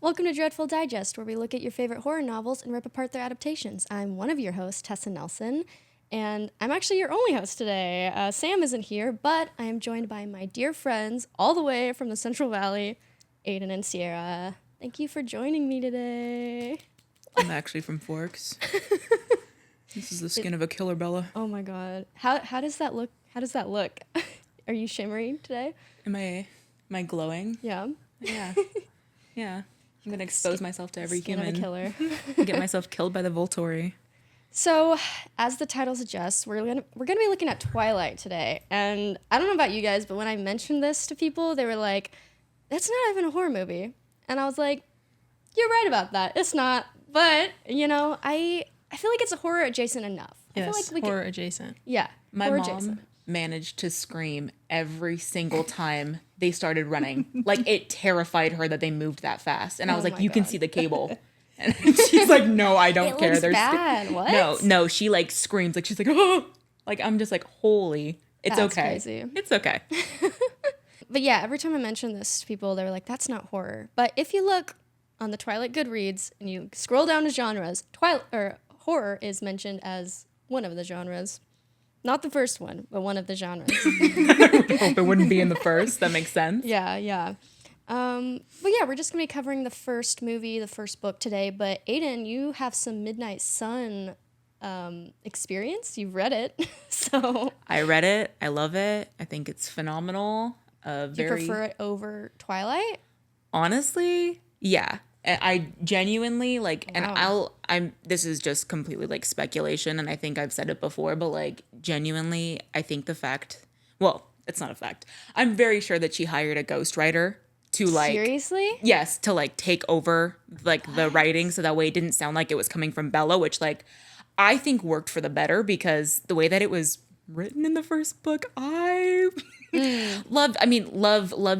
Welcome to Dreadful Digest, where we look at your favorite horror novels and rip apart their adaptations. I'm one of your hosts, Tessa Nelson, and I'm actually your only host today. Sam isn't here, but I am joined by my dear friends all the way from the Central Valley, Aiden and Sierra. Thank you for joining me today. I'm actually from Forks. This is the skin of a killer Bella. Oh my god. How does that look? How does that look? Are you shimmering today? Am I glowing? Yeah. Yeah. Yeah. I'm gonna expose myself to every Skin human. of a killer. Get myself killed by the Volturi. So, as the title suggests, we're gonna be looking at Twilight today. And I don't know about you guys, but when I mentioned this to people, they were like, "That's not even a horror movie." And I was like, "You're right about that. It's not." But I feel like it's a horror adjacent enough. Yes, I feel like horror adjacent. Yeah, My horror mom adjacent. managed to scream every single time they started running. Like, it terrified her that they moved that fast. And I was Oh like, my you can God. see the cable. And she's like, no, I don't It care. looks bad. What? No, she like screams. Like, she's like, oh. Like, I'm just like, holy. It's That's okay. crazy. It's okay. But yeah, every time I mention this to people, they were like, "That's not horror." But if you look on the Twilight Goodreads and you scroll down to genres, horror is mentioned as one of the genres. Not the first one, but one of the genres. Hope it wouldn't be in the first. That makes sense. Yeah. But yeah, we're just gonna be covering the first movie, the first book today. But Aiden, you have some Midnight Sun experience. You've read it, so I read it. I love it. I think it's phenomenal. do you prefer it over Twilight? Honestly, yeah. I genuinely like, and Wow. this is just completely like speculation, and I think I've said it before, but like genuinely, I think it's not a fact. I'm very sure that she hired a ghostwriter to like, Seriously? yes, to like take over like the writing, so that way it didn't sound like it was coming from Bella, which like I think worked for the better, because the way that it was written in the first book, I loved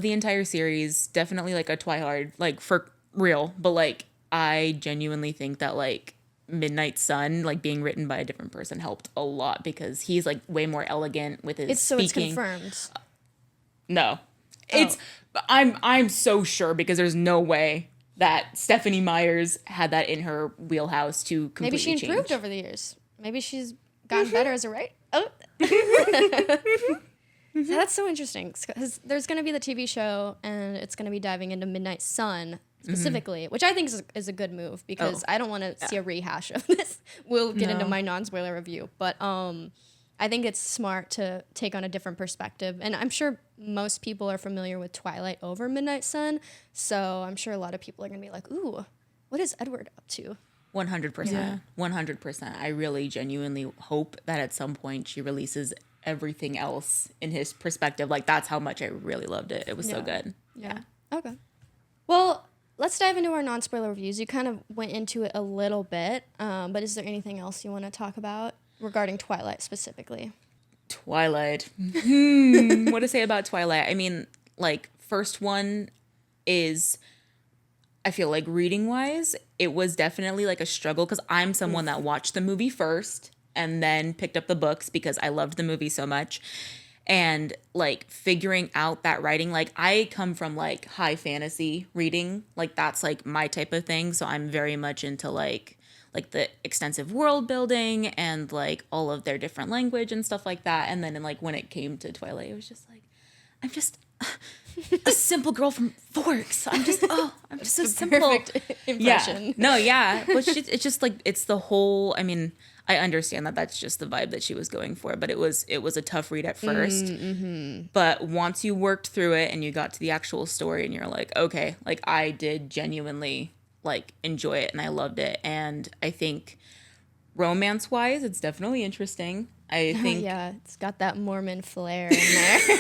the entire series. Definitely like a Twilight, like for real, but like I genuinely think that like Midnight Sun, like being written by a different person, helped a lot, because he's like way more elegant with his It's speaking. confirmed. No, it's I'm so sure, because there's no way that Stephanie Meyers had that in her wheelhouse to completely Maybe she improved change. over the years. Maybe she's gotten better as a writer. Oh. That's so interesting, because there's going to be the TV show, and it's going to be diving into Midnight Sun specifically, which I think is a good move, because I don't want to see a rehash of this. We'll get into my non-spoiler review, but I think it's smart to take on a different perspective, and I'm sure most people are familiar with Twilight over Midnight Sun, so I'm sure a lot of people are going to be like, "Ooh, what is Edward up to?" 100%. 100%. I really genuinely hope that at some point she releases everything else in his perspective. Like, that's how much I really loved it. It was so good. Yeah. Okay. Well, let's dive into our non-spoiler reviews. You kind of went into it a little bit, but is there anything else you want to talk about regarding Twilight specifically? Twilight. What to say about Twilight? I mean, like, first one is, I feel like reading wise, it was definitely like a struggle, because I'm someone that watched the movie first and then picked up the books because I loved the movie so much. And like figuring out that writing, like I come from like high fantasy reading, like that's like my type of thing. So I'm very much into like the extensive world building and like all of their different language and stuff like that. And then like when it came to Twilight, it was just like, I'm just a simple girl from Forks. I'm just so simple. Perfect impression. Yeah. No, yeah. But it's just like, it's the whole, I mean, I understand that that's just the vibe that she was going for, but it was a tough read at first. Mm-hmm. But once you worked through it and you got to the actual story and you're like, okay, like I did genuinely like enjoy it and I loved it. And I think romance wise, it's definitely interesting. I think Yeah, it's got that Mormon flair in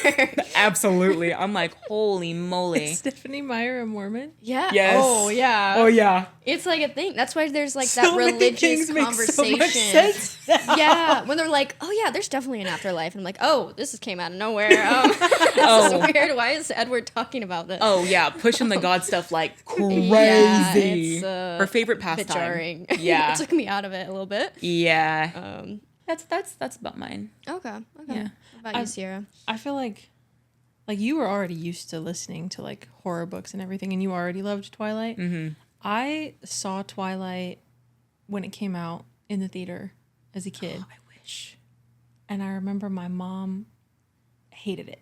there. absolutely. I'm like, holy moly. Is Stephanie Meyer a Mormon? Yeah. Yes. Oh, yeah. Oh yeah. It's like a thing. That's why there's like So that many religious things make so conversation. much sense now. Yeah, when they're like, "Oh yeah, there's definitely an afterlife," and I'm like, "Oh, this came out of nowhere. This is weird. Why is Edward talking about this?" Oh yeah, pushing the God stuff like crazy. Yeah, it's Her favorite a bit pastime. jarring. Yeah. It took me out of it a little bit. Yeah. That's about mine. Okay. Yeah. What about you, Sierra? I feel like like you were already used to listening to like horror books and everything, and you already loved Twilight. Mm-hmm. I saw Twilight when it came out in the theater as a kid. Oh, I wish. And I remember my mom hated it.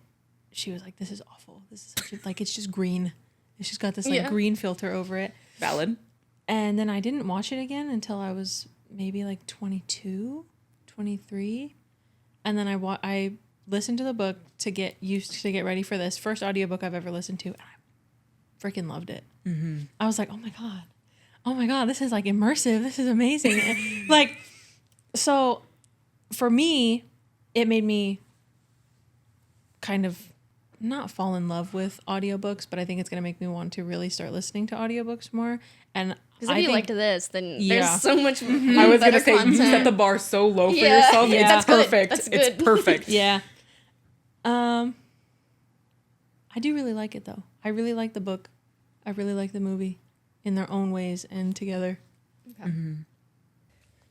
She was like, "This is awful. This is such a, like, it's just green. It's just got this like green filter over it." Valid. And then I didn't watch it again until I was maybe like 22, 23. And then I listened to the book to get ready for this first audiobook I've ever listened to. And I freaking loved it. Mm-hmm. I was like, oh my God, this is like immersive. This is amazing. Like, so for me, it made me kind of not fall in love with audiobooks, but I think it's going to make me want to really start listening to audiobooks more. And because if you liked this, then there's so much I was going to say, you set the bar so low for yourself. Yeah. It's perfect. That's good. It's perfect. Yeah. I do really like it, though. I really like the book. I really like the movie in their own ways and together. Okay. Mm-hmm.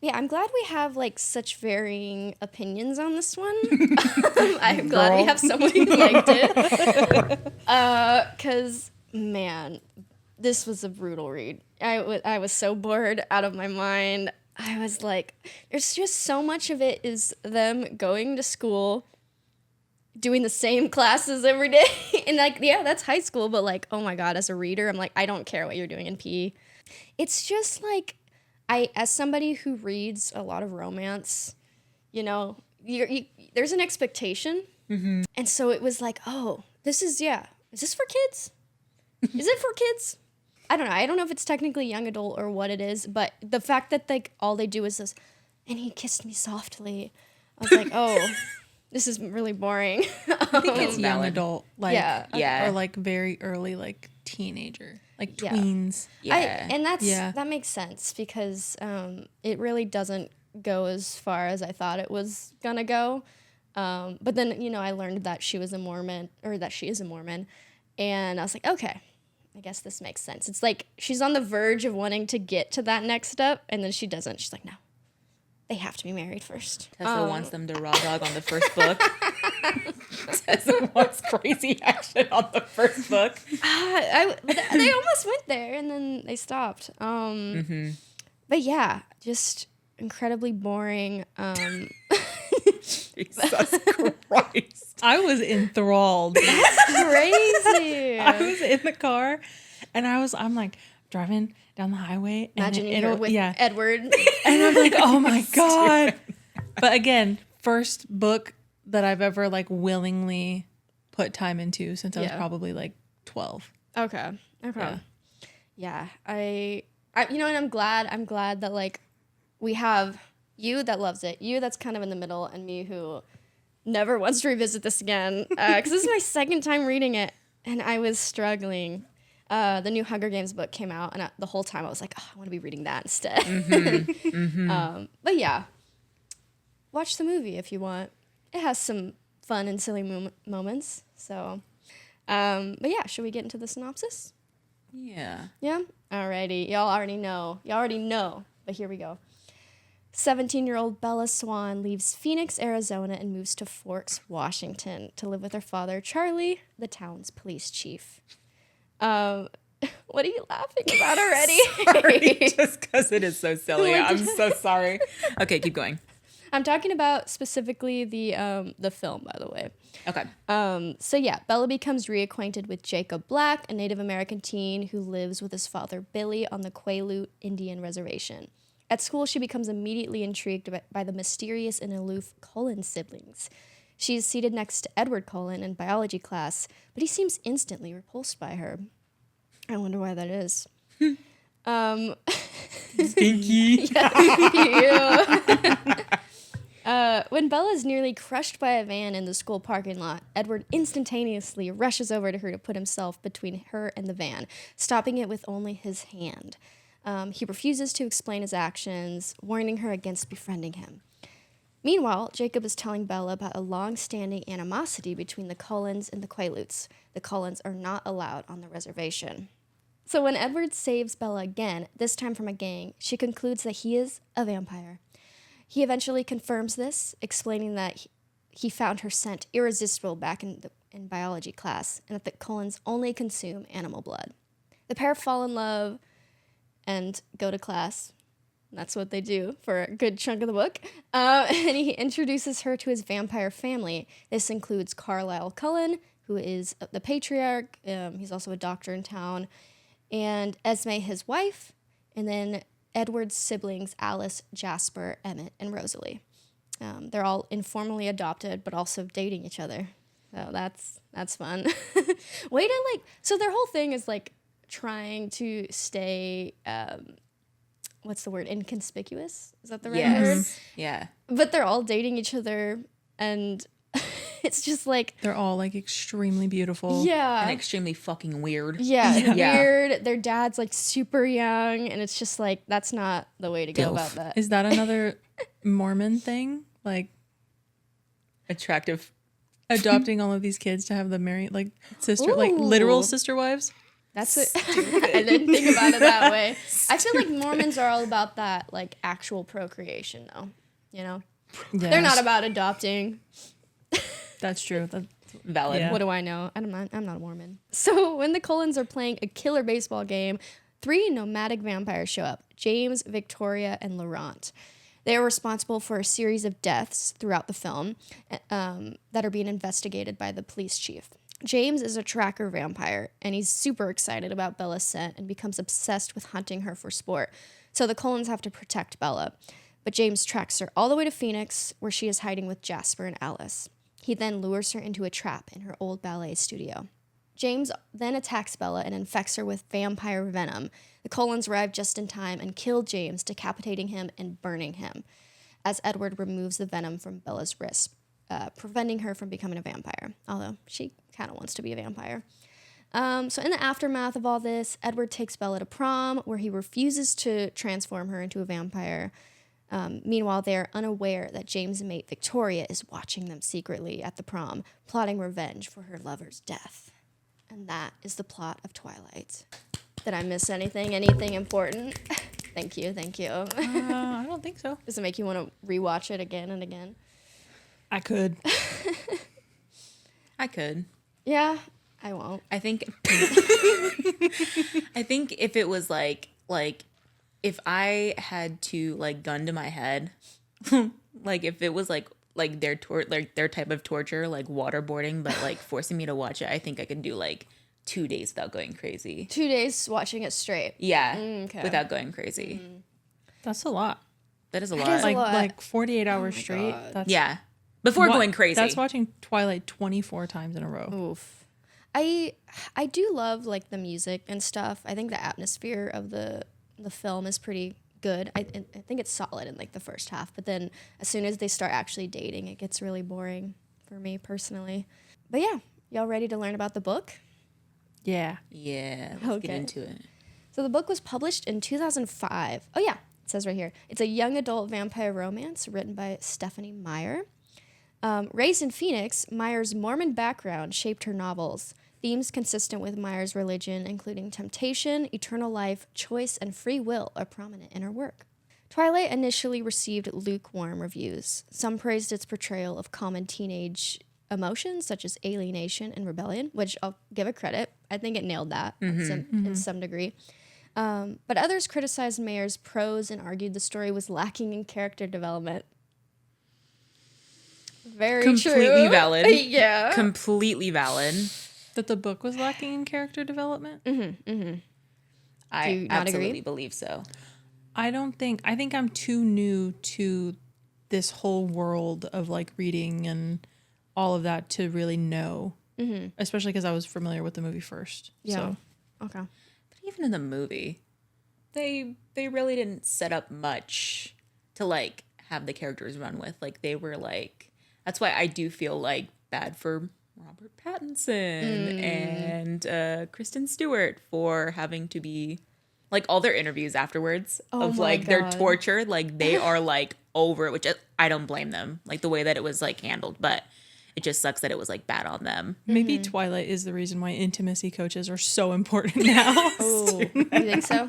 Yeah, I'm glad we have like such varying opinions on this one. I'm glad we have someone who liked it. Because, man, this was a brutal read. I was so bored out of my mind. I was like, there's just so much of it is them going to school, doing the same classes every day. And like, yeah, that's high school. But like, oh my God, as a reader, I'm like, I don't care what you're doing in PE. It's just like, as somebody who reads a lot of romance, you know, there's an expectation. Mm-hmm. And so it was like, oh, is this for kids? Is it for kids? I don't know. I don't know if it's technically young adult or what it is, but the fact that like all they do is this, and he kissed me softly. I was like, oh, this is really boring. I think it's young adult, like, yeah. or like very early, like teenager. Like tweens. Yeah. That makes sense because it really doesn't go as far as I thought it was gonna go. But then, you know, I learned that she is a Mormon, and I was like, okay, I guess this makes sense. It's like she's on the verge of wanting to get to that next step, and then she doesn't. She's like, no, they have to be married first. Tessa wants them to raw dog on the first book. Tessa wants crazy action on the first book. They almost went there, and then they stopped. But yeah, just incredibly boring. Jesus Christ. I was enthralled. That's crazy. I was in the car, and I'm like driving down the highway. Imagine you're with Edward. And I'm like, oh my God. But again, first book that I've ever like willingly put time into since I was probably like 12. Okay. Yeah. I you know, and I'm glad that like we have you that loves it, you that's kind of in the middle, and me who never wants to revisit this again. Because this is my second time reading it, and I was struggling. The new Hunger Games book came out, and the whole time I was like, oh, I want to be reading that instead. Mm-hmm. Mm-hmm. But yeah, watch the movie if you want. It has some fun and silly moments. So, but yeah, should we get into the synopsis? Yeah. Yeah? Alrighty. Y'all already know. But here we go. 17-year-old Bella Swan leaves Phoenix, Arizona, and moves to Forks, Washington, to live with her father, Charlie, the town's police chief. What are you laughing about already? Sorry, just because it is so silly. I'm so sorry. Okay, keep going. I'm talking about specifically the film, by the way. Okay. So yeah, Bella becomes reacquainted with Jacob Black, a Native American teen who lives with his father, Billy, on the Quileute Indian Reservation. At school, she becomes immediately intrigued by the mysterious and aloof Cullen siblings. She is seated next to Edward Cullen in biology class, but he seems instantly repulsed by her. I wonder why that is. Stinky. When Bella is nearly crushed by a van in the school parking lot, Edward instantaneously rushes over to her to put himself between her and the van, stopping it with only his hand. He refuses to explain his actions, warning her against befriending him. Meanwhile, Jacob is telling Bella about a long-standing animosity between the Cullens and the Quileutes. The Cullens are not allowed on the reservation. So when Edward saves Bella again, this time from a gang, she concludes that he is a vampire. He eventually confirms this, explaining that he found her scent irresistible back in in biology class, and that the Cullens only consume animal blood. The pair fall in love and go to class. That's what they do for a good chunk of the book. And he introduces her to his vampire family. This includes Carlisle Cullen, who is the patriarch. He's also a doctor in town. And Esme, his wife. And then Edward's siblings, Alice, Jasper, Emmett, and Rosalie. They're all informally adopted, but also dating each other. So that's fun. Way to, like... So their whole thing is, like, trying to stay... what's the word? Inconspicuous? Is that the right word? Yeah. But they're all dating each other, and it's just like... They're all, like, extremely beautiful. Yeah. And extremely fucking weird. Yeah, weird. Their dad's, like, super young, and it's just like, that's not the way to go about that. Is that another Mormon thing? Like... Attractive. Adopting all of these kids to have them married, like, sister... Like, literal sister wives? That's it. I didn't think about it that way. I feel like Mormons are all about that, like, actual procreation, though. You know? Yeah. They're not about adopting. That's true. That's Valid. Yeah. What do I know? I'm not a Mormon. So when the Cullens are playing a killer baseball game, 3 nomadic vampires show up: James, Victoria, and Laurent. They are responsible for a series of deaths throughout the film that are being investigated by the police chief. James is a tracker vampire, and he's super excited about Bella's scent and becomes obsessed with hunting her for sport. So the Cullens have to protect Bella. But James tracks her all the way to Phoenix, where she is hiding with Jasper and Alice. He then lures her into a trap in her old ballet studio. James then attacks Bella and infects her with vampire venom. The Cullens arrive just in time and kill James, decapitating him and burning him, as Edward removes the venom from Bella's wrist, preventing her from becoming a vampire, although she kind of wants to be a vampire. So in the aftermath of all this, Edward takes Bella to prom, where he refuses to transform her into a vampire. Meanwhile, they're unaware that James' mate Victoria is watching them secretly at the prom, plotting revenge for her lover's death. And that is the plot of Twilight. Did I miss anything? Anything important? Thank you. I don't think so. Does it make you want to rewatch it again and again? I could. I could. Yeah, I won't. I think if it was like if I had to, like, gun to my head, like if it was like their their type of torture, like waterboarding, but like forcing me to watch it, I think I could do like 2 days without going crazy. 2 days watching it straight. Yeah, Okay. without going crazy. That's a lot. That is a That lot. is a lot. Like 48 hours straight. God. That's Yeah, before going crazy. That's watching Twilight 24 times in a row. Oof. I do love, like, the music and stuff. I think the atmosphere of the film is pretty good. I think it's solid in, like, the first half, but then as soon as they start actually dating, it gets really boring for me personally. But yeah, y'all ready to learn about the book? Yeah. Yeah, let's get into it. So the book was published in 2005. Oh yeah, it says right here. It's a young adult vampire romance written by Stephanie Meyer. Raised in Phoenix, Meyer's Mormon background shaped her novels. Themes consistent with Meyer's religion, including temptation, eternal life, choice, and free will, are prominent in her work. Twilight initially received lukewarm reviews. Some praised its portrayal of common teenage emotions, such as alienation and rebellion, which I'll give it credit. I think it nailed that in some degree. But others criticized Meyer's prose and argued the story was lacking in character development. Very Completely true. valid. Yeah. Completely valid. That the book was lacking in character development? I Do you not absolutely agree? believe so. I think I'm too new to this whole world of, like, reading and all of that to really know. Especially because I was familiar with the movie first. Yeah. So. Okay. But even in the movie, they really didn't set up much to, like, have the characters run with. Like, they were like, that's why I do feel like bad for Robert Pattinson and Kristen Stewart for having to be, like, all their interviews afterwards of, like, their torture, like, they are, like, over it, which I don't blame them, like, the way that it was, like, handled, but it just sucks that it was, like, bad on them. Maybe Twilight is the reason why intimacy coaches are so important now. Oh, you think so?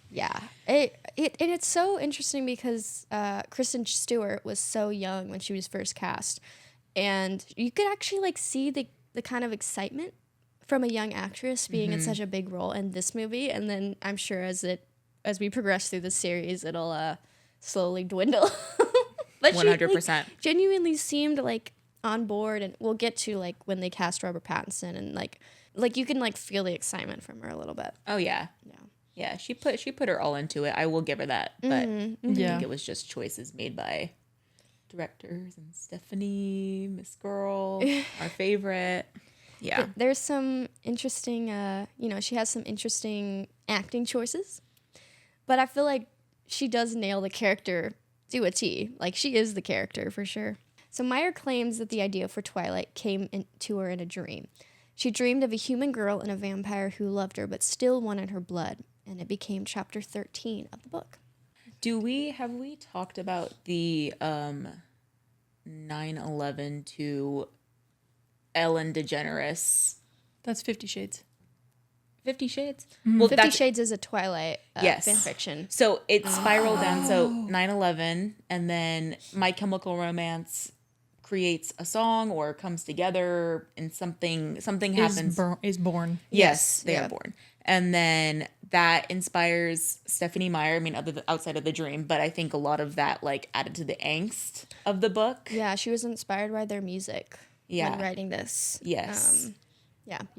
Yeah. It's so interesting because Kristen Stewart was so young when she was first cast. And you could actually like see the kind of excitement from a young actress being in such a big role in this movie. And then I'm sure as we progress through the series, it'll slowly dwindle. But 100%. She like, genuinely seemed like on board, and we'll get to like when they cast Robert Pattinson, and like you can like feel the excitement from her a little bit. Oh yeah. Yeah, she put her all into it. I will give her that. But I think it was just choices made by directors and Stephanie, Miss Girl, our favorite. Yeah. There's some interesting she has some interesting acting choices. But I feel like she does nail the character to a T. Like, she is the character for sure. So Meyer claims that the idea for Twilight came to her in a dream. She dreamed of a human girl and a vampire who loved her but still wanted her blood, and it became chapter 13 of the book. Have we talked about the 9/11 to Ellen DeGeneres? That's 50 Shades. 50 Shades? Well, 50 Shades is a Twilight yes. fan fiction. So it spiraled down. So 9/11, and then My Chemical Romance creates a song or comes together, and something happens. Is born. Yes, they are born. And then that inspires Stephanie Meyer. I mean, outside of the dream, but I think a lot of that like added to the angst of the book. Yeah, she was inspired by their music when writing this. Yes.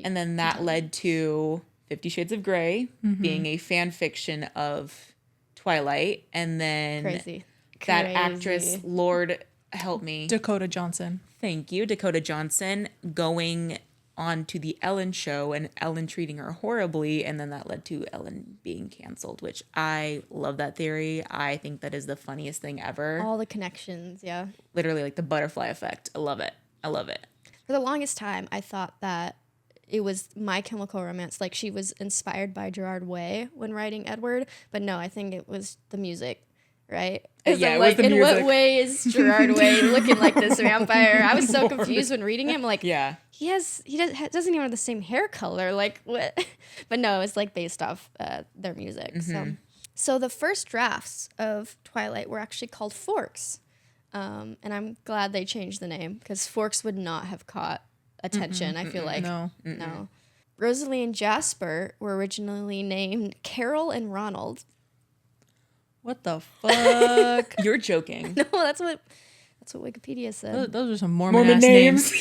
And then that led to 50 Shades of Grey being a fan fiction of Twilight, and then that actress, Lord help me, Dakota Johnson. Thank you, Dakota Johnson, going on to the Ellen show and Ellen treating her horribly, and then that led to Ellen being canceled, which I love that theory. I think that is the funniest thing ever. All the connections, yeah. Literally like the butterfly effect. I love it. For the longest time, I thought that it was My Chemical Romance. Like, she was inspired by Gerard Way when writing Edward, but no, I think it was the music, right? Yeah, like, in what way is Gerard Way looking like this vampire? I was so confused when reading him. Like, he doesn't even have the same hair color. Like, what? But no, it's like based off their music. So the first drafts of Twilight were actually called Forks, and I'm glad they changed the name because Forks would not have caught attention. I feel like no. Rosalie and Jasper were originally named Carol and Ronald. What the fuck? You're joking. No, that's what Wikipedia said. Those are some Mormon names.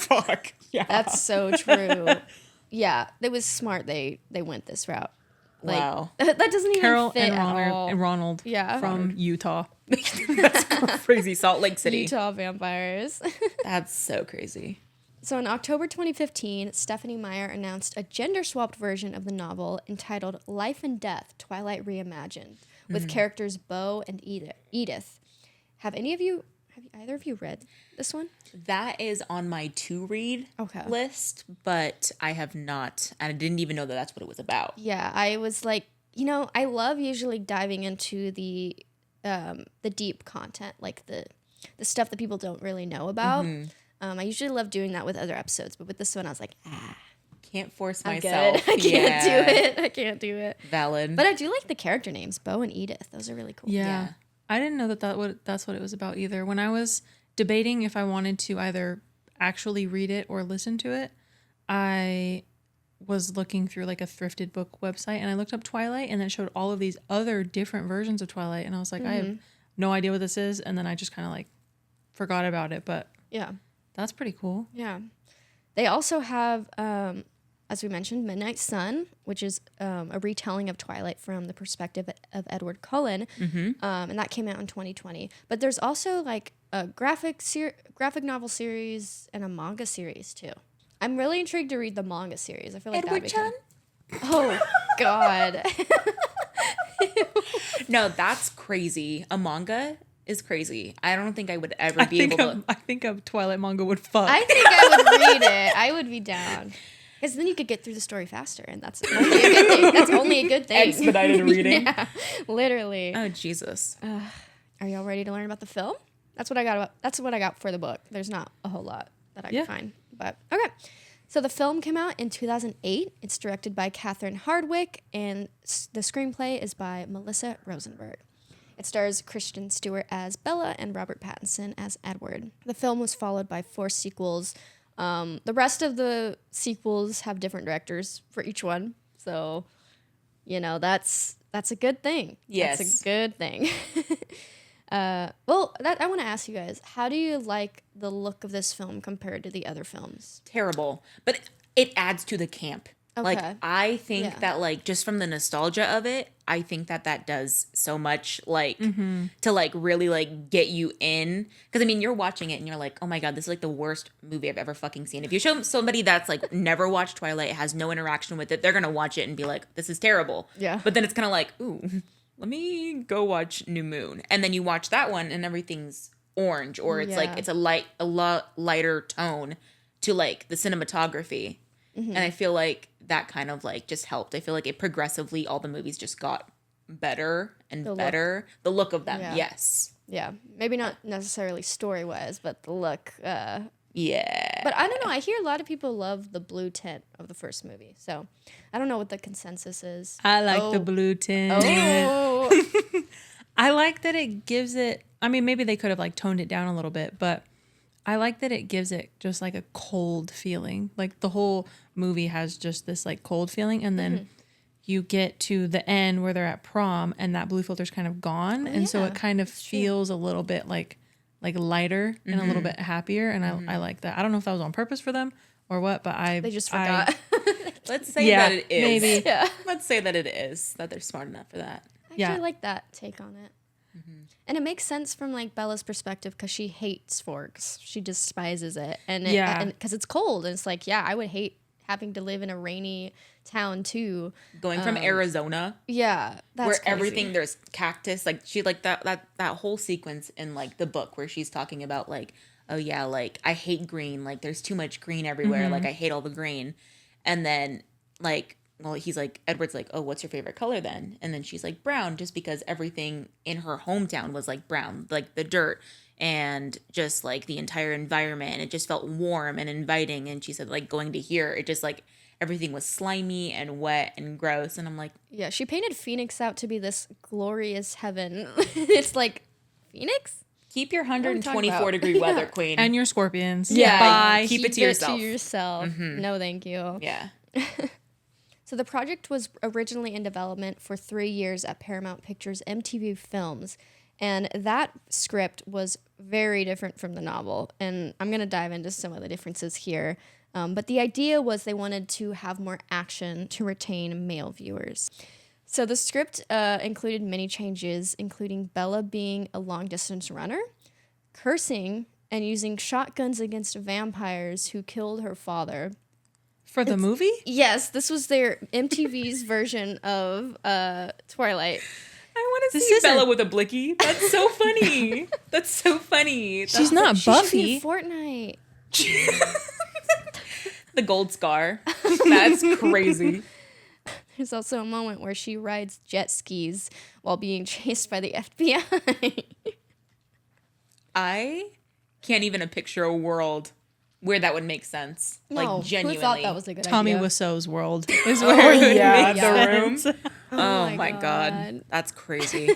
Fuck. Yeah. That's so true. Yeah, it was smart. They went this route. Like, wow. That doesn't even Carol fit and at all. And Ronald. Yeah. From Utah. That's crazy. Salt Lake City. Utah vampires. That's so crazy. So in October 2015, Stephanie Meyer announced a gender-swapped version of the novel entitled Life and Death, Twilight Reimagined, with characters Beau and Edith. Have either of you read this one? That is on my to-read list, but I have not. And I didn't even know that that's what it was about. Yeah, I was like, I love usually diving into the deep content, like the stuff that people don't really know about. I usually love doing that with other episodes, but with this one, I was like, can't force I'm myself. Good. I can't do it. Valid. But I do like the character names, Beau and Edith. Those are really cool. Yeah. I didn't know that's what it was about either. When I was debating if I wanted to either actually read it or listen to it, I was looking through like a thrifted book website, and I looked up Twilight, and it showed all of these other different versions of Twilight, and I was like, I have no idea what this is, and then I just kind of like forgot about it. But yeah, that's pretty cool. Yeah. They also have, as we mentioned, Midnight Sun, which is a retelling of Twilight from the perspective of Edward Cullen, and that came out in 2020. But there's also like a graphic novel series and a manga series too. I'm really intrigued to read the manga series. I feel like Edward Chan? Oh God. No, that's crazy. A manga is crazy. I don't think I would ever be able to. I think a Twilight manga would fuck. I think I would read it. I would be down. Because then you could get through the story faster, and that's only a good thing. That's only a good thing. Expedited reading. Yeah, literally. Oh, Jesus. Are y'all ready to learn about the film? That's what I got. That's what I got for the book. There's not a whole lot that I could find, but okay. So the film came out in 2008. It's directed by Catherine Hardwicke, and the screenplay is by Melissa Rosenberg. It stars Kristen Stewart as Bella and Robert Pattinson as Edward. The film was followed by 4 sequels. The rest of the sequels have different directors for each one. So, that's a good thing. Yes. That's a good thing. I want to ask you guys, how do you like the look of this film compared to the other films? Terrible. But it adds to the camp. Okay. Like, I think that, like, just from the nostalgia of it, I think that does so much, like, to, like, really, like, get you in. Because, I mean, you're watching it and you're like, oh, my God, this is, like, the worst movie I've ever fucking seen. If you show somebody that's, like, never watched Twilight, has no interaction with it, they're going to watch it and be like, this is terrible. Yeah. But then it's kind of like, ooh, let me go watch New Moon. And then you watch that one and everything's orange. Or it's, like, it's a lot lighter tone to, like, the cinematography. And I feel like that kind of like just helped. I feel like it progressively, all the movies just got better and better. The look of them, yes. Yeah, maybe not necessarily story-wise, but the look. Yeah. But I don't know. I hear a lot of people love the blue tint of the first movie. So I don't know what the consensus is. I like the blue tint. Oh. I like that it gives it, I mean, maybe they could have like toned it down a little bit, but I like that it gives it just like a cold feeling. Like the whole movie has just this like cold feeling. And then you get to the end where they're at prom and that blue filter's kind of gone. And so it kind of feels a little bit like lighter and a little bit happier. And I like that. I don't know if that was on purpose for them or what, but they just forgot. Let's say that it is. Maybe. Yeah. Let's say that it is, that they're smart enough for that. I actually like that take on it. And it makes sense from like Bella's perspective because she hates forks. She despises it. And because it's cold. And it's like, yeah, I would hate having to live in a rainy town too. Going from Arizona. Yeah. That's where crazy. everything, there's cactus. Like she like that whole sequence in like the book where she's talking about like, oh yeah, like I hate green. Like there's too much green everywhere. Like I hate all the green. And then like, well, he's like, Edward's like, oh, what's your favorite color then? And then she's like, brown, just because everything in her hometown was like brown, like the dirt and just like the entire environment. It just felt warm and inviting. And she said, like, going to here, it just like everything was slimy and wet and gross. And I'm like, yeah, she painted Phoenix out to be this glorious heaven. It's like, Phoenix? keep your 124-degree weather, queen. And your scorpions. Yeah, Bye. keep it to yourself. No, thank you. Yeah. So the project was originally in development for 3 years at Paramount Pictures MTV Films, and that script was very different from the novel. And I'm going to dive into some of the differences here. But the idea was they wanted to have more action to retain male viewers. So the script included many changes, including Bella being a long-distance runner, cursing, and using shotguns against vampires who killed her father. For the movie? Yes, this was their MTV's version of Twilight. I want to see Bella with a blicky. That's so funny. That's so funny. She's not Buffy. She should be in Fortnite. The gold scar. That's crazy. There's also a moment where she rides jet skis while being chased by the FBI. I can't even picture a world where that would make sense. No, like genuinely. who thought that was a good Tommy idea? Wiseau's world is where it makes sense. The room. Oh my god. That's crazy.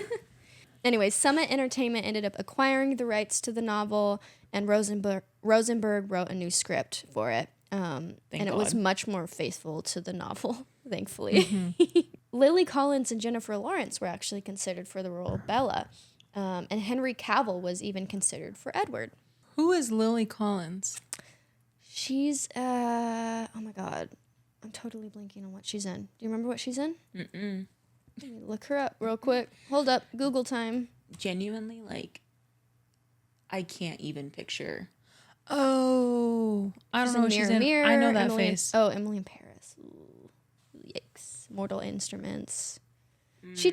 Anyway, Summit Entertainment ended up acquiring the rights to the novel, and Rosenberg wrote a new script for it. And it was much more faithful to the novel, thankfully. Lily Collins and Jennifer Lawrence were actually considered for the role of Bella. And Henry Cavill was even considered for Edward. Who is Lily Collins? She's, oh my god, I'm totally blanking on what she's in. Do you remember what she's in? Mm-mm. Let me look her up real quick. Hold up, Google time. Genuinely, like, I can't even picture. Oh, I don't know what she's in. I know that face. Emily in Paris. Ooh, yikes. Mortal Instruments. She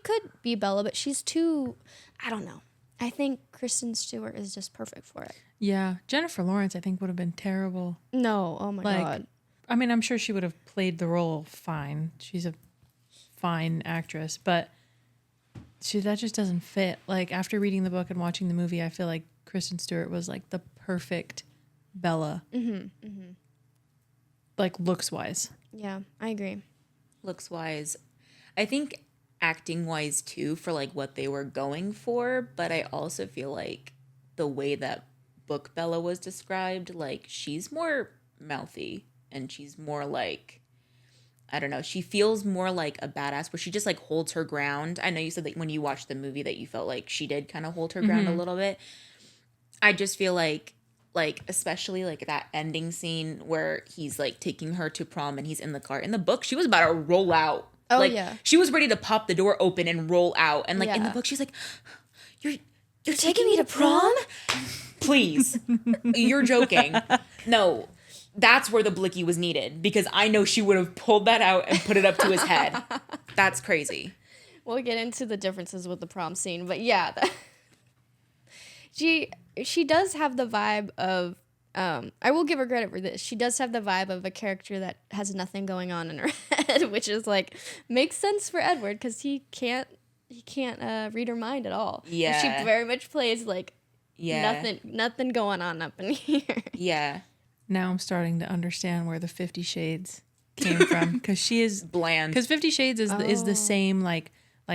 could be Bella, but she's too, I don't know. I think Kristen Stewart is just perfect for it. Yeah. Jennifer Lawrence, I think, would have been terrible. No. Oh, my God. I mean, I'm sure she would have played the role fine. She's a fine actress, but that just doesn't fit. Like, after reading the book and watching the movie, I feel like Kristen Stewart was, like, the perfect Bella. Like, looks-wise. Yeah, I agree. Looks-wise. I think acting wise too for like what they were going for, but I also feel like the way that Book Bella was described, like she's more mouthy and she's more like, I don't know, she feels more like a badass where she just like holds her ground. I know you said that when you watched the movie that you felt like she did kind of hold her ground a little bit. I just feel like especially like that ending scene where he's like taking her to prom and he's in the car. In the book, she was about to roll out. Oh, like, yeah. She was ready to pop the door open and roll out. And like in the Yeah. book, she's like, You're taking me to prom? Please. You're joking. No. That's where the blicky was needed because I know she would have pulled that out and put it up to his head. That's crazy. We'll get into the differences with the prom scene, but yeah, she does have the vibe of I will give her credit for this. She does have the vibe of a character that has nothing going on in her head, which is like makes sense for Edward because he can't read her mind at all. Yeah. She very much plays like nothing going on up in here. Yeah. Now I'm starting to understand where the 50 Shades came from because she is bland. Because 50 Shades is the same like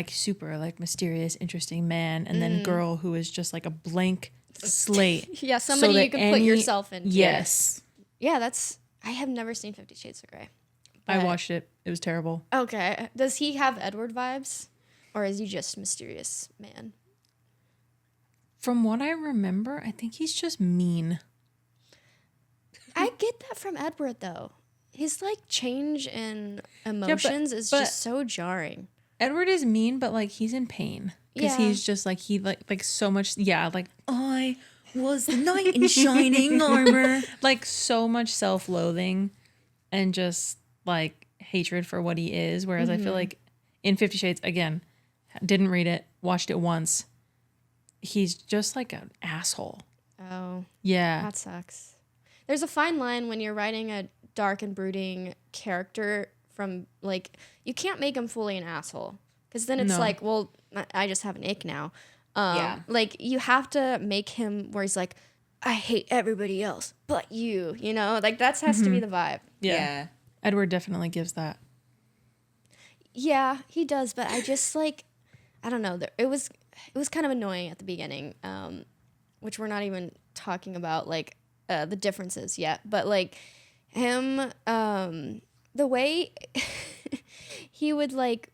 super like mysterious, interesting man, and then girl who is just like a blank slate. Yeah, somebody you can put yourself into. Yes. Yeah, I have never seen 50 Shades of Grey. I watched it. It was terrible. Okay. Does he have Edward vibes? Or is he just mysterious man? From what I remember, I think he's just mean. I get that from Edward, though. His, like, change in emotions is just so jarring. Edward is mean, but, like, he's in pain. Because he's just, like, he, like, so much, like, I was the knight in shining armor. Like, so much self-loathing and just, like, hatred for what he is. Whereas I feel like in 50 Shades, again, didn't read it, watched it once. He's just, like, an asshole. Oh. Yeah. That sucks. There's a fine line when you're writing a dark and brooding character from, like, you can't make him fully an asshole. Because then it's like, well, I just have an ick now. Like, you have to make him where he's like, I hate everybody else but you, you know? Like, that has to be the vibe. Yeah. Edward definitely gives that. Yeah, he does, but I just, like, I don't know. It was kind of annoying at the beginning, which we're not even talking about, like, the differences yet, but like him, the way he would like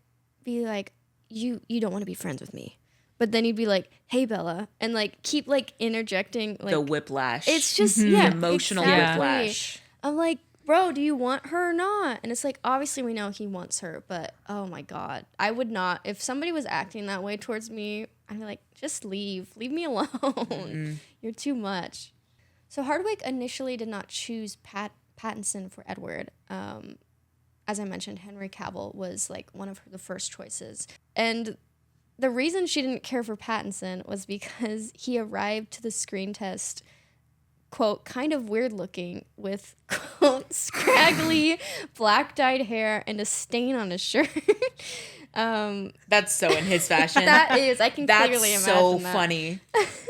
be like, you don't want to be friends with me, but then he'd be like, hey Bella, and like keep like interjecting like the whiplash. It's just the emotional whiplash. I'm like, bro, do you want her or not? And it's like, obviously we know he wants her, but oh my god, I would not. If somebody was acting that way towards me, I'd be like, just leave me alone. You're too much. So Hardwick initially did not choose Pattinson for Edward. As I mentioned, Henry Cavill was like one of the first choices. And the reason she didn't care for Pattinson was because he arrived to the screen test, quote, kind of weird looking with, quote, scraggly black dyed hair and a stain on his shirt. That's so in his fashion. That is. I can clearly imagine That's so that. funny.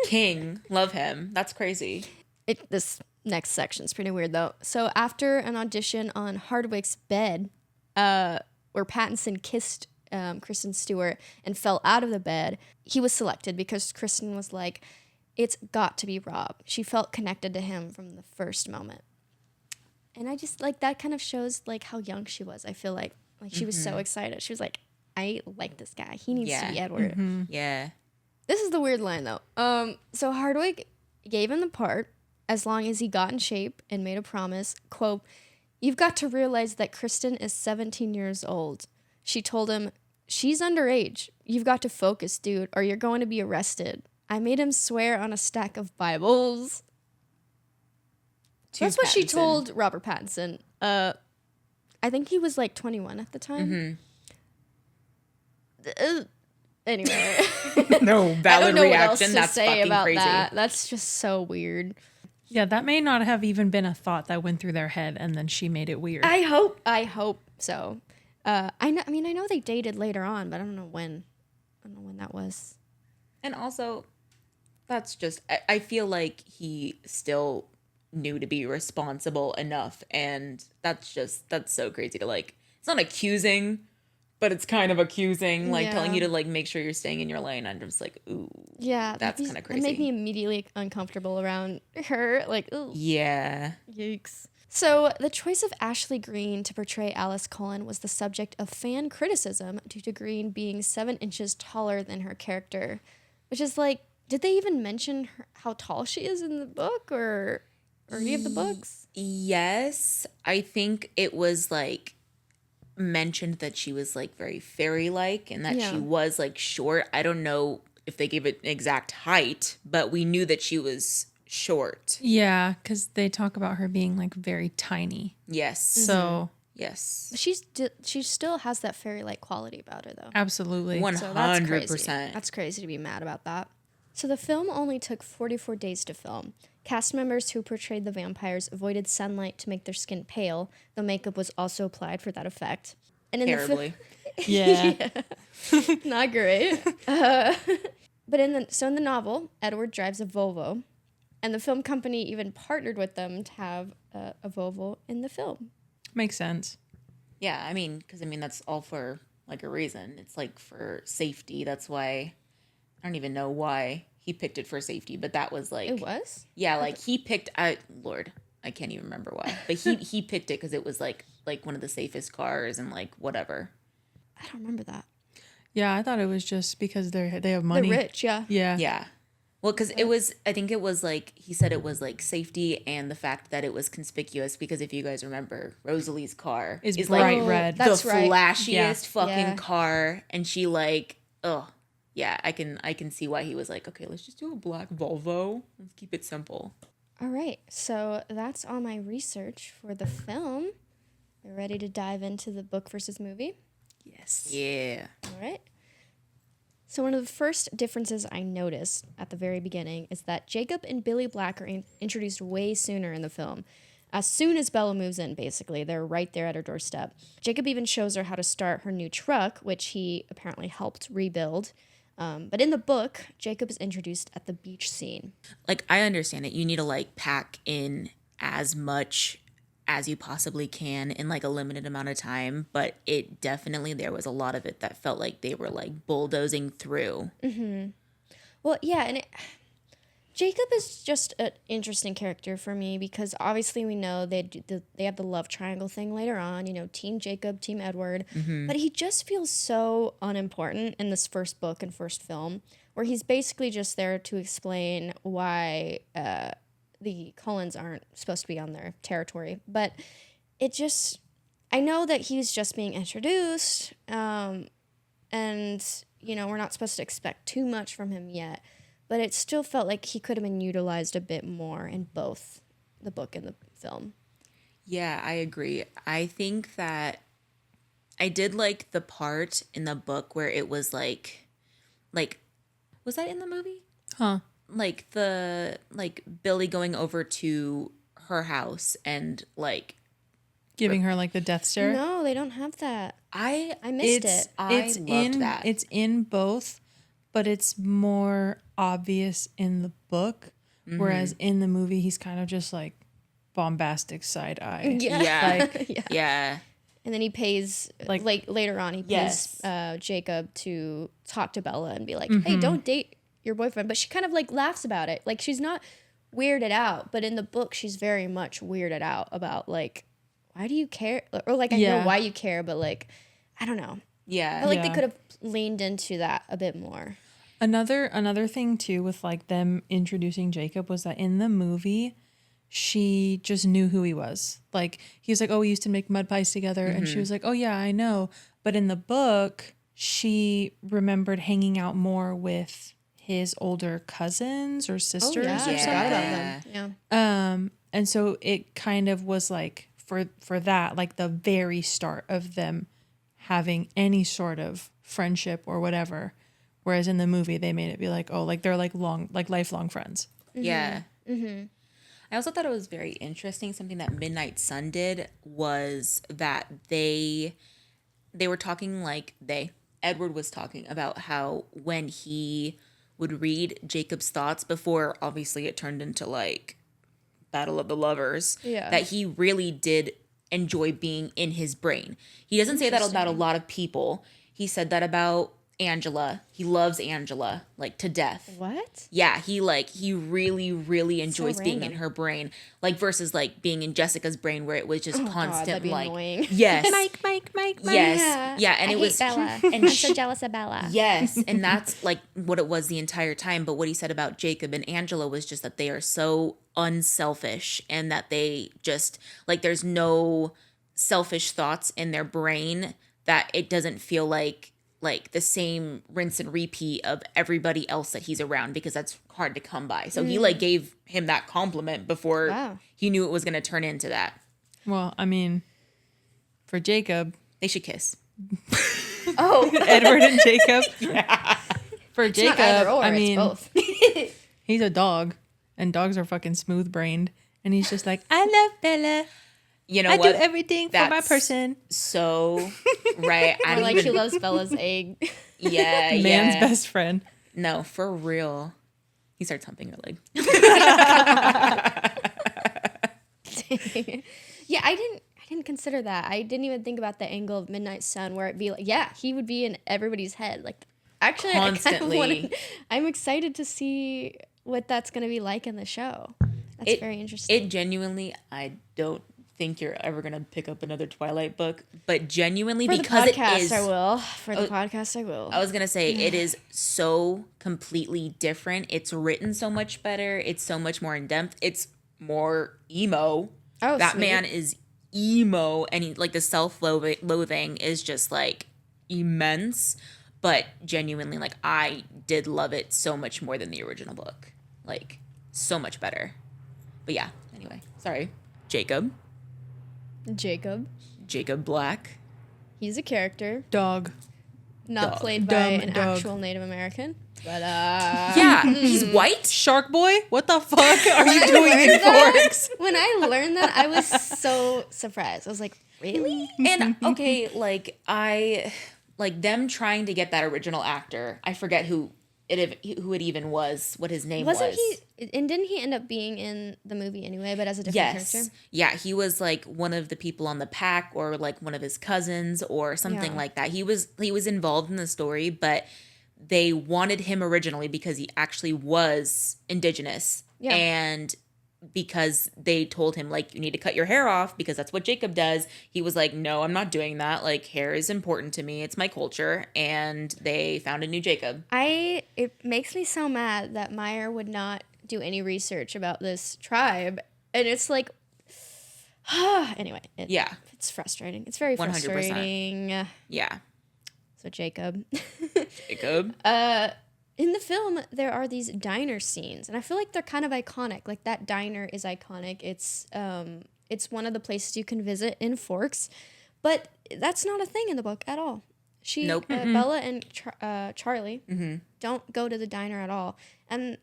King. Love him. That's crazy. This next section's pretty weird, though. So after an audition on Hardwick's bed, where Pattinson kissed Kristen Stewart and fell out of the bed, he was selected because Kristen was like, it's got to be Rob. She felt connected to him from the first moment. And I just, like, that kind of shows, like, how young she was. I feel like she was so excited. She was like, I like this guy. He needs to be Edward. Yeah. This is the weird line, though. So Hardwick gave him the part as long as he got in shape and made a promise, quote, you've got to realize that Kristen is 17 years old. She told him, she's underage. You've got to focus, dude, or you're going to be arrested. I made him swear on a stack of Bibles. That's what she told Robert Pattinson. I think he was like 21 at the time. Anyway. No, valid I don't know reaction. what else to That's say fucking about crazy. that. That's just so weird. Yeah, that may not have even been a thought that went through their head, and then she made it weird. I hope so. I know they dated later on, but I don't know when. I don't know when that was. And also, that's just, I feel like he still knew to be responsible enough. And that's so crazy to like, it's not accusing, but it's kind of accusing, like telling you Yeah. to like make sure you're staying in your lane. I'm just like, ooh, Yeah, that's kind of It made crazy. me immediately uncomfortable around her. Like, ooh, Yeah. yikes. So, the choice of Ashley Greene to portray Alice Cullen was the subject of fan criticism due to Greene being 7 inches taller than her character, which is like, did they even mention how tall she is in the book or any of the books? Yes, I think it was like mentioned that she was like very fairy-like and that she Yeah. was like short. I don't know if they gave it an exact height, but we knew that she was short. Yeah, because they talk about her being like very tiny. Yes. So Yes. She still has that fairy-like quality about her, though. absolutely. 100%. So that's crazy. That's crazy to be mad about that. So the film only took 44 days to film. Cast members who portrayed the vampires avoided sunlight to make their skin pale, though makeup was also applied for that effect. And in Terribly. Yeah. not great. But in the novel, Edward drives a Volvo, and the film company even partnered with them to have a Volvo in the film. Makes sense. Yeah, I mean, because that's all for like a reason. It's like for safety. That's why I don't even know why he picked it for safety, but that was like It was? yeah, like he picked. Lord, I can't even remember why, but he picked it because it was like one of the safest cars and like whatever. I don't remember that. Yeah, I thought it was just because they have money. They're rich, yeah. Yeah. Yeah. Well, because it was, I think it was like, he said it was like safety and the fact that it was conspicuous because if you guys remember, Rosalie's car Is is bright like red. the That's right. flashiest Yeah. fucking Yeah. car. And she like, oh, yeah, I can see why he was like, okay, let's just do a black Volvo. Let's keep it simple. All right, so that's all my research for the film. We're ready to dive into the book versus movie. Yes. Yeah. All right. So one of the first differences I noticed at the very beginning is that Jacob and Billy Black are introduced way sooner in the film. As soon as Bella moves in, basically, they're right there at her doorstep. Jacob even shows her how to start her new truck, which he apparently helped rebuild. But in the book, Jacob is introduced at the beach scene. Like, I understand it. You need to like pack in as much as you possibly can in like a limited amount of time, but it definitely, there was a lot of it that felt like they were like bulldozing through. Well, yeah, and Jacob is just an interesting character for me because obviously we know they have the love triangle thing later on, Team Jacob, Team Edward, but he just feels so unimportant in this first book and first film, where he's basically just there to explain why the Cullens aren't supposed to be on their territory. But I know that he's just being introduced, and we're not supposed to expect too much from him yet. But it still felt like he could have been utilized a bit more in both the book and the film. Yeah, I agree. I think that I did like the part in the book where it was like, was that in the movie? Huh. Like Billy going over to her house and like Giving her like the death stare. No, they don't have that. I missed it. I loved that. It's in both, but it's more obvious in the book, whereas in the movie he's kind of just like bombastic side eye. Yeah. Like, yeah. And then he pays, like later on, he pays Jacob to talk to Bella and be like, hey, don't date your boyfriend. But she kind of like laughs about it. Like she's not weirded out, but in the book she's very much weirded out about like, why do you care? Or like, I know why you care, but like, I don't know. Yeah. I like they could have leaned into that a bit more. Another thing too with like them introducing Jacob was that in the movie she just knew who he was. Like he was like, oh, we used to make mud pies together, and she was like, oh yeah, I know. But in the book she remembered hanging out more with his older cousins or sisters or something. Forgot about them. Yeah. And so it kind of was like for that, like the very start of them having any sort of friendship or whatever. Whereas in the movie they made it be like, oh, like they're like lifelong friends. Yeah. I also thought it was very interesting. Something that Midnight Sun did was that they were talking Edward was talking about how when he would read Jacob's thoughts before, obviously it turned into like Battle of the Lovers, that he really did enjoy being in his brain. He doesn't say that about a lot of people. He said that about Angela. He loves Angela like to death. What? Yeah, he really, really enjoys being in random. her brain. Like versus like being in Jessica's brain where it was just constant God, that'd be like annoying. yes. Mike. Yes. Yeah, and I it hate was Bella. and I'm so jealous of Bella. yes, and that's like what it was the entire time. But what he said about Jacob and Angela was just that they are so unselfish and that they just like there's no selfish thoughts in their brain, that it doesn't feel like the same rinse and repeat of everybody else that he's around, because that's hard to come by. So he like gave him that compliment before he knew it was going to turn into that. Well, I mean, for Jacob, They should kiss. Oh, Edward and Jacob. For it's Jacob, not either or, I it's mean, both. he's a dog, and dogs are fucking smooth brained, and he's just like, I love Bella. You know I what? do everything for my That's person. So right. I Or don't like even, she loves Bella's egg. yeah, Man's yeah. best friend. No, for real. He starts humping her leg. Yeah, I didn't consider that. I didn't even think about the angle of Midnight Sun where it'd be like, yeah, he would be in everybody's head. Like, actually, Constantly. I'm excited to see what that's going to be like in the show. That's very interesting. It genuinely, I don't think you're ever going to pick up another Twilight book, but genuinely For because the podcast, it is. I will. For the podcast, I will. I was going to say, it is so completely different. It's written so much better. It's so much more in depth. It's more emo. Oh, that sweet. man is emo, and he, like the self-loathing is just like immense. But genuinely, like I did love it so much more than the original book. Like so much better. But yeah, anyway, sorry. Jacob Black. He's a character, Dog. not Dog. played by Dumb an dog. actual Native American. But Yeah, he's white. Shark Boy? What the fuck are you doing in Forks? when I learned that, I was so surprised. I was like, really? And okay, like I like them trying to get that original actor. I forget who it even was, what his name Wasn't was. he? And didn't he end up being in the movie anyway, but as a different Yes. character? Yeah, he was like one of the people on the pack, or like one of his cousins or something Yeah. like that. He was involved in the story, but they wanted him originally because he actually was indigenous. Yeah. And because they told him like, you need to cut your hair off because that's what Jacob does. He was like, no, I'm not doing that. Like, hair is important to me. It's my culture. And they found a new Jacob. It makes me so mad that Meyer would not do any research about this tribe. And it's like, anyway. Yeah. It's frustrating. It's very 100%. frustrating. Yeah. So Jacob. Jacob. In the film, there are these diner scenes, and I feel like they're kind of iconic. Like that diner is iconic. It's one of the places you can visit in Forks, but that's not a thing in the book at all. Nope. Bella and Charlie Mm-hmm. don't go to the diner at all. And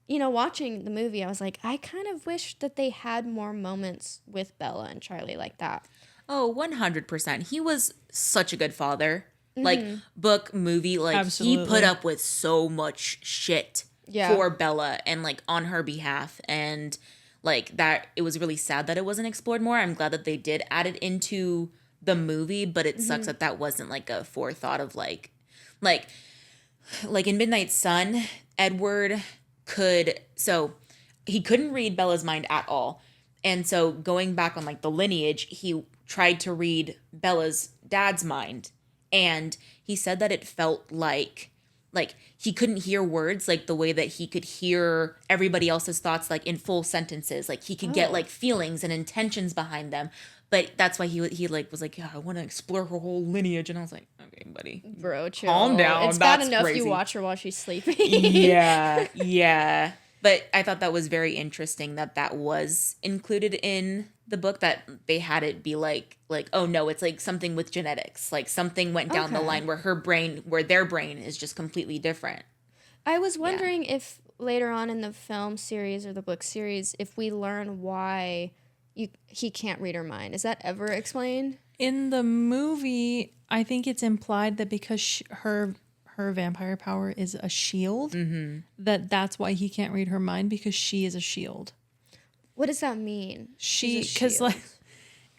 watching the movie, I was like, I kind of wish that they had more moments with Bella and Charlie like that. Oh, 100%. He was such a good father. Like, book, movie, like, Absolutely. he put up with so much shit Yeah. for Bella and, like, on her behalf. And, like, that, it was really sad that it wasn't explored more. I'm glad that they did add it into the movie, but it sucks that that wasn't, like, a forethought of, like in Midnight Sun, Edward he couldn't read Bella's mind at all. And so going back on, like, the lineage, he tried to read Bella's dad's mind. And he said that it felt like he couldn't hear words like the way that he could hear everybody else's thoughts, like in full sentences. Like he could get like feelings and intentions behind them. But that's why he like was like, yeah, I want to explore her whole lineage. And I was like, okay, buddy, Bro, chill. calm down. It's bad That's enough crazy. you watch her while she's sleeping. Yeah. But I thought that was very interesting that was included in the book, that they had it be like, oh no, it's like something with genetics. Like something went down the line where their brain is just completely different. I was wondering if later on in the film series or the book series, if we learn why he can't read her mind. Is that ever explained? In the movie, I think it's implied that because her vampire power is a shield, that's why he can't read her mind, because she is a shield. What does that mean? Because She's a shield.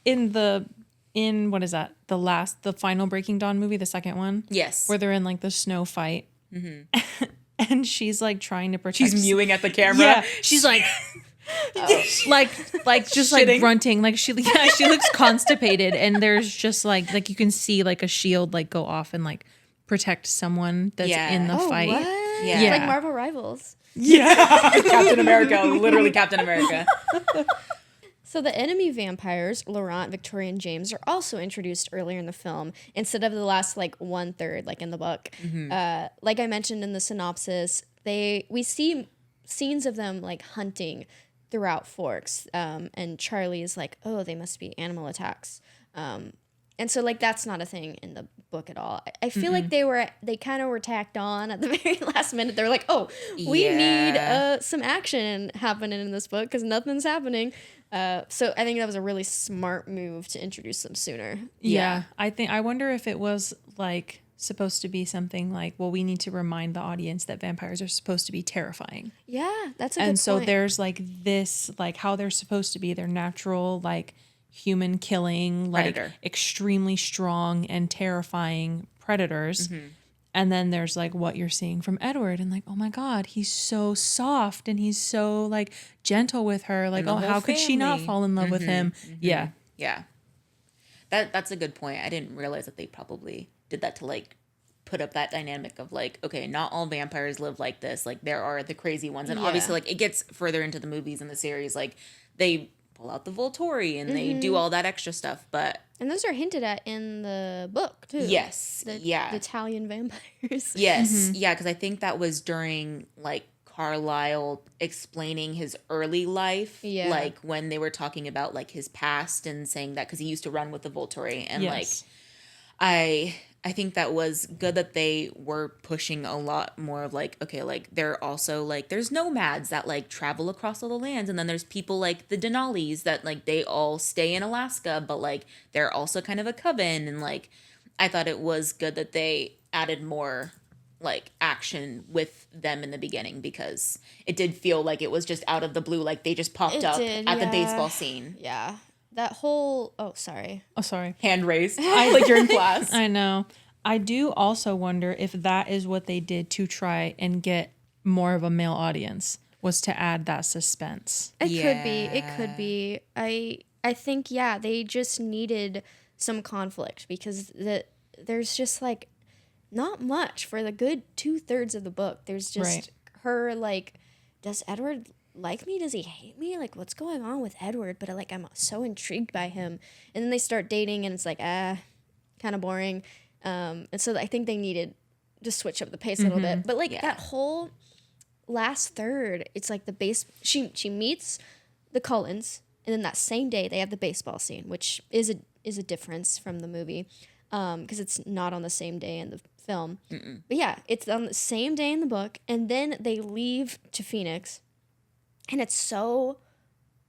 in what is that? The final Breaking Dawn movie, the second one? Yes. Where they're in like the snow fight. Mm-hmm. And she's like trying to protect. She's mewing at the camera. Yeah. She's like, like just Shitting. like grunting. Like she looks constipated. And there's just like you can see like a shield like go off and like protect someone that's in the fight. What? Yeah. Like Marvel Rivals. Yeah. Captain America. Literally Captain America. So the enemy vampires, Laurent, Victoria, and James, are also introduced earlier in the film instead of the last like 1/3 like in the book. Like I mentioned in the synopsis, we see scenes of them like hunting throughout Forks, and Charlie is like, oh, they must be animal attacks, and so like that's not a thing in the book at all. I feel like they kind of were tacked on at the very last minute. They're like, oh, we need some action happening in this book because nothing's happening. So I think that was a really smart move to introduce them sooner. Yeah. I wonder if it was like supposed to be something like, well, we need to remind the audience that vampires are supposed to be terrifying. Yeah, that's a good point. And so there's like this, like how they're supposed to be, their natural, like human killing, like Predator. extremely strong and terrifying predators. And then there's like what you're seeing from Edward and like, oh my God, he's so soft and he's so like gentle with her. Like, oh, how could she not fall in love with him? Yeah. Yeah. That's a good point. I didn't realize that they probably did that to like put up that dynamic of like, okay, not all vampires live like this. Like there are the crazy ones. And obviously like it gets further into the movies and the series. Like they pull out the Volturi and they do all that extra stuff. And those are hinted at in the book too. Yes. The Italian vampires. Yes. Yeah. Cause I think that was during like Carlisle explaining his early life. Yeah. Like when they were talking about like his past and saying that because he used to run with the Volturi. And like I think that was good that they were pushing a lot more of like, okay, like they're also like, there's nomads that like travel across all the lands. And then there's people like the Denalis that like they all stay in Alaska, but like they're also kind of a coven. And like, I thought it was good that they added more like action with them in the beginning because it did feel like it was just out of the blue. Like they just popped up at the baseball scene. Yeah. That whole sorry. Hand raised. Like you're in class. I know. I do also wonder if that is what they did to try and get more of a male audience, was to add that suspense. It could be. I think they just needed some conflict because there's just like not much for the good 2/3 of the book. There's just her like, does Edward like me? Does he hate me? Like, what's going on with Edward? But like, I'm so intrigued by him. And then they start dating, and it's like, kind of boring. And so I think they needed to switch up the pace a little bit. But like that whole last third, it's like the base. She meets the Cullens, and then that same day they have the baseball scene, which is a difference from the movie, because it's not on the same day in the film. But yeah, it's on the same day in the book, and then they leave to Phoenix. And it's so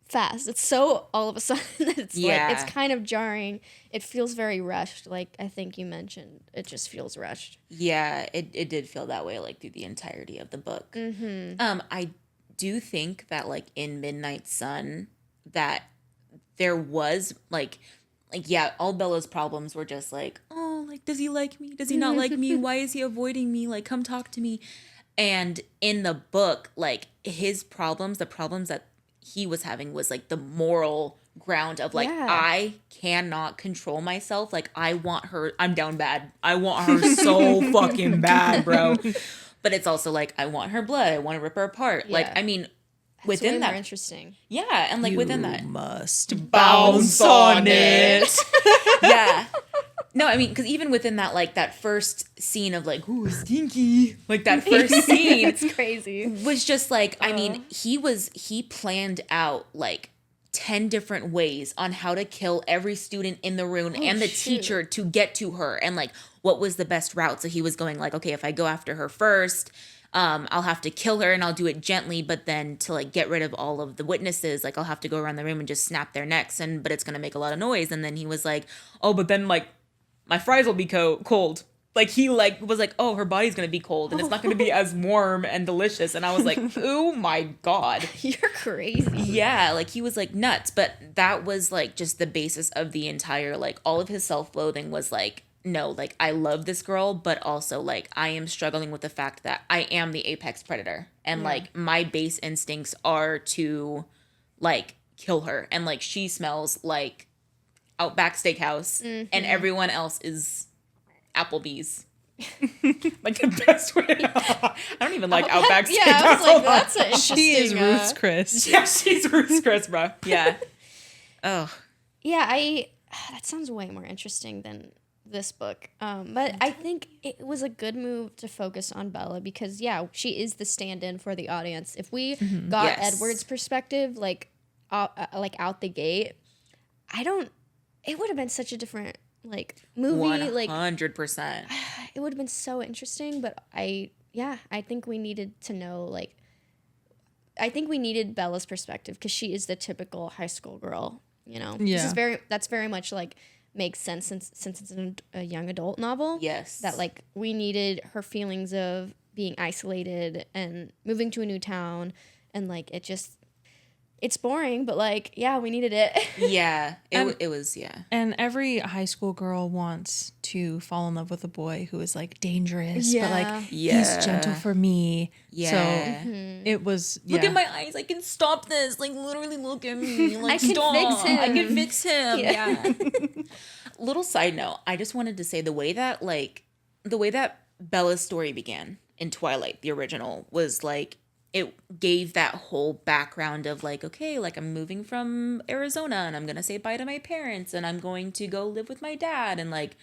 fast. It's so all of a sudden that it's like, it's kind of jarring. It feels very rushed. Like I think you mentioned, it just feels rushed. Yeah, it did feel that way like through the entirety of the book. I do think that like in Midnight Sun that there was like all Bella's problems were just like, oh, like, does he like me? Does he not like me? Why is he avoiding me? Like, come talk to me. And in the book, like his problems, the problems that he was having was like the moral ground of like, I cannot control myself. Like I want her, I'm down bad. I want her so fucking bad, bro. But it's also like, I want her blood. I want to rip her apart. Yeah. Like, I mean, within that, more interesting. Yeah. And like within that, must bounce on it. Yeah. No, I mean, because even within that, like, that first scene of, like, ooh, stinky, like, that first scene. It's crazy. Was just, like, I mean, he planned out, like, 10 different ways on how to kill every student in the room and the teacher to get to her. And, like, what was the best route? So he was going, like, okay, if I go after her first, I'll have to kill her and I'll do it gently. But then to, like, get rid of all of the witnesses, like, I'll have to go around the room and just snap their necks. But it's going to make a lot of noise. And then he was like, oh, but then, like, my fries will be cold. Like he like was like, oh, her body's gonna be cold and it's not gonna be as warm and delicious. And I was like, oh my God. You're crazy. Yeah, like he was like nuts. But that was like just the basis of the entire, like all of his self-loathing was like, no, like I love this girl, but also like I am struggling with the fact that I am the apex predator. And like my base instincts are to like kill her. And like she smells like Outback Steakhouse and everyone else is Applebee's. Like the best way. I don't even like Outback Steakhouse. Yeah, I was like, that's an interesting. She is Ruth's Chris. Yeah, she's Ruth's Chris, bro. Yeah. Oh. Yeah, that sounds way more interesting than this book. But I think it was a good move to focus on Bella because, yeah, she is the stand-in for the audience. If we got Edward's perspective, like out the gate, it would have been such a different like movie. 100%. It would have been so interesting, but I think we needed to know, like, I think we needed Bella's perspective because she is the typical high school girl, you know? Yeah. That's very much, like, makes sense since it's a young adult novel. Yes. That, like, we needed her feelings of being isolated and moving to a new town and, like, it's boring, but like, yeah, we needed it. Yeah, it was, yeah. And every high school girl wants to fall in love with a boy who is like dangerous, but like he's gentle for me. Yeah. So it was. Look at my eyes. I can stop this. Like literally, look at me. Like I can stop. fix him. I can fix him. Yeah. Little side note. I just wanted to say the way that Bella's story began in Twilight, the original, was like. It gave that whole background of like, okay, like I'm moving from Arizona and I'm going to say bye to my parents and I'm going to go live with my dad. And like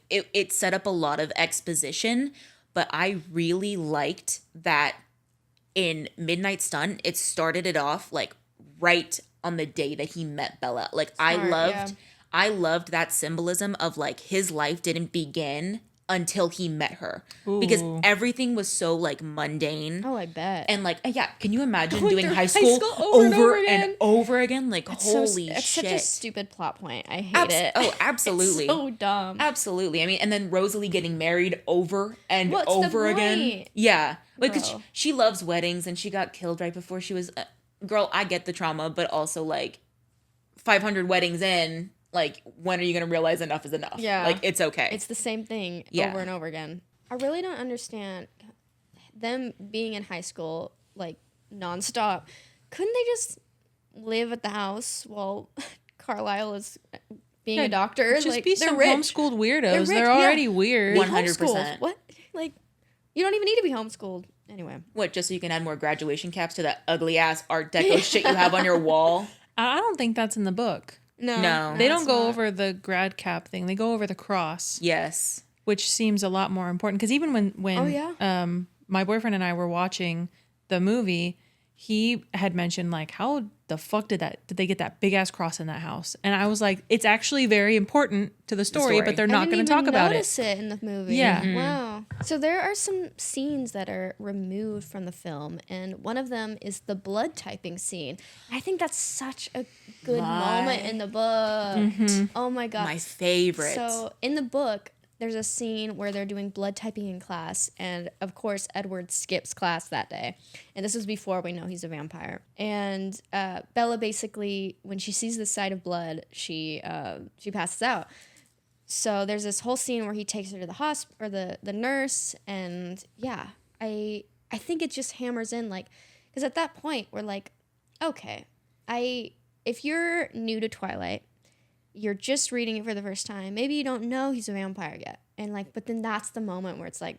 it set up a lot of exposition, but I really liked that in Midnight Sun, it started it off like right on the day that he met Bella. Like I loved that symbolism of like his life didn't begin until he met her. Ooh. Because everything was so like mundane. Oh, I bet. And like, yeah, can you imagine doing high school over and over again? Like, holy shit. It's such a stupid plot point. I hate it. Oh, absolutely. It's so dumb. Absolutely. I mean, and then Rosalie getting married over and over again. Yeah. Because she loves weddings and she got killed right before she was... girl, I get the trauma, but also like 500 weddings in... Like, when are you going to realize enough is enough? Yeah. Like, it's okay. It's the same thing over and over again. I really don't understand them being in high school, like, nonstop. Couldn't they just live at the house while Carlisle is being a doctor? Just like, be some rich. homeschooled weirdos. They're already weird. 100%. What? Like, you don't even need to be homeschooled. Anyway. What, just so you can add more graduation caps to that ugly-ass Art Deco shit you have on your wall? I don't think that's in the book. No. They don't go over the grad cap thing. They go over the cross. Yes. Which seems a lot more important. Because even when my boyfriend and I were watching the movie, he had mentioned, like, how the fuck did they get that big-ass cross in that house? And I was like, it's actually very important to the story. But they're not going to talk about it. I didn't notice it in the movie. Yeah. Mm-hmm. Wow. So there are some scenes that are removed from the film, and one of them is the blood typing scene. I think that's such a good moment in the book. Mm-hmm. Oh my God. My favorite. So in the book, there's a scene where they're doing blood typing in class, and of course Edward skips class that day, and this was before we know he's a vampire. And Bella basically, when she sees the sight of blood, she passes out. So there's this whole scene where he takes her to the hospital, or the nurse, and yeah, I think it just hammers in, like, because at that point we're like, okay, if you're new to Twilight, you're just reading it for the first time. Maybe you don't know he's a vampire yet. And like, but then that's the moment where it's like,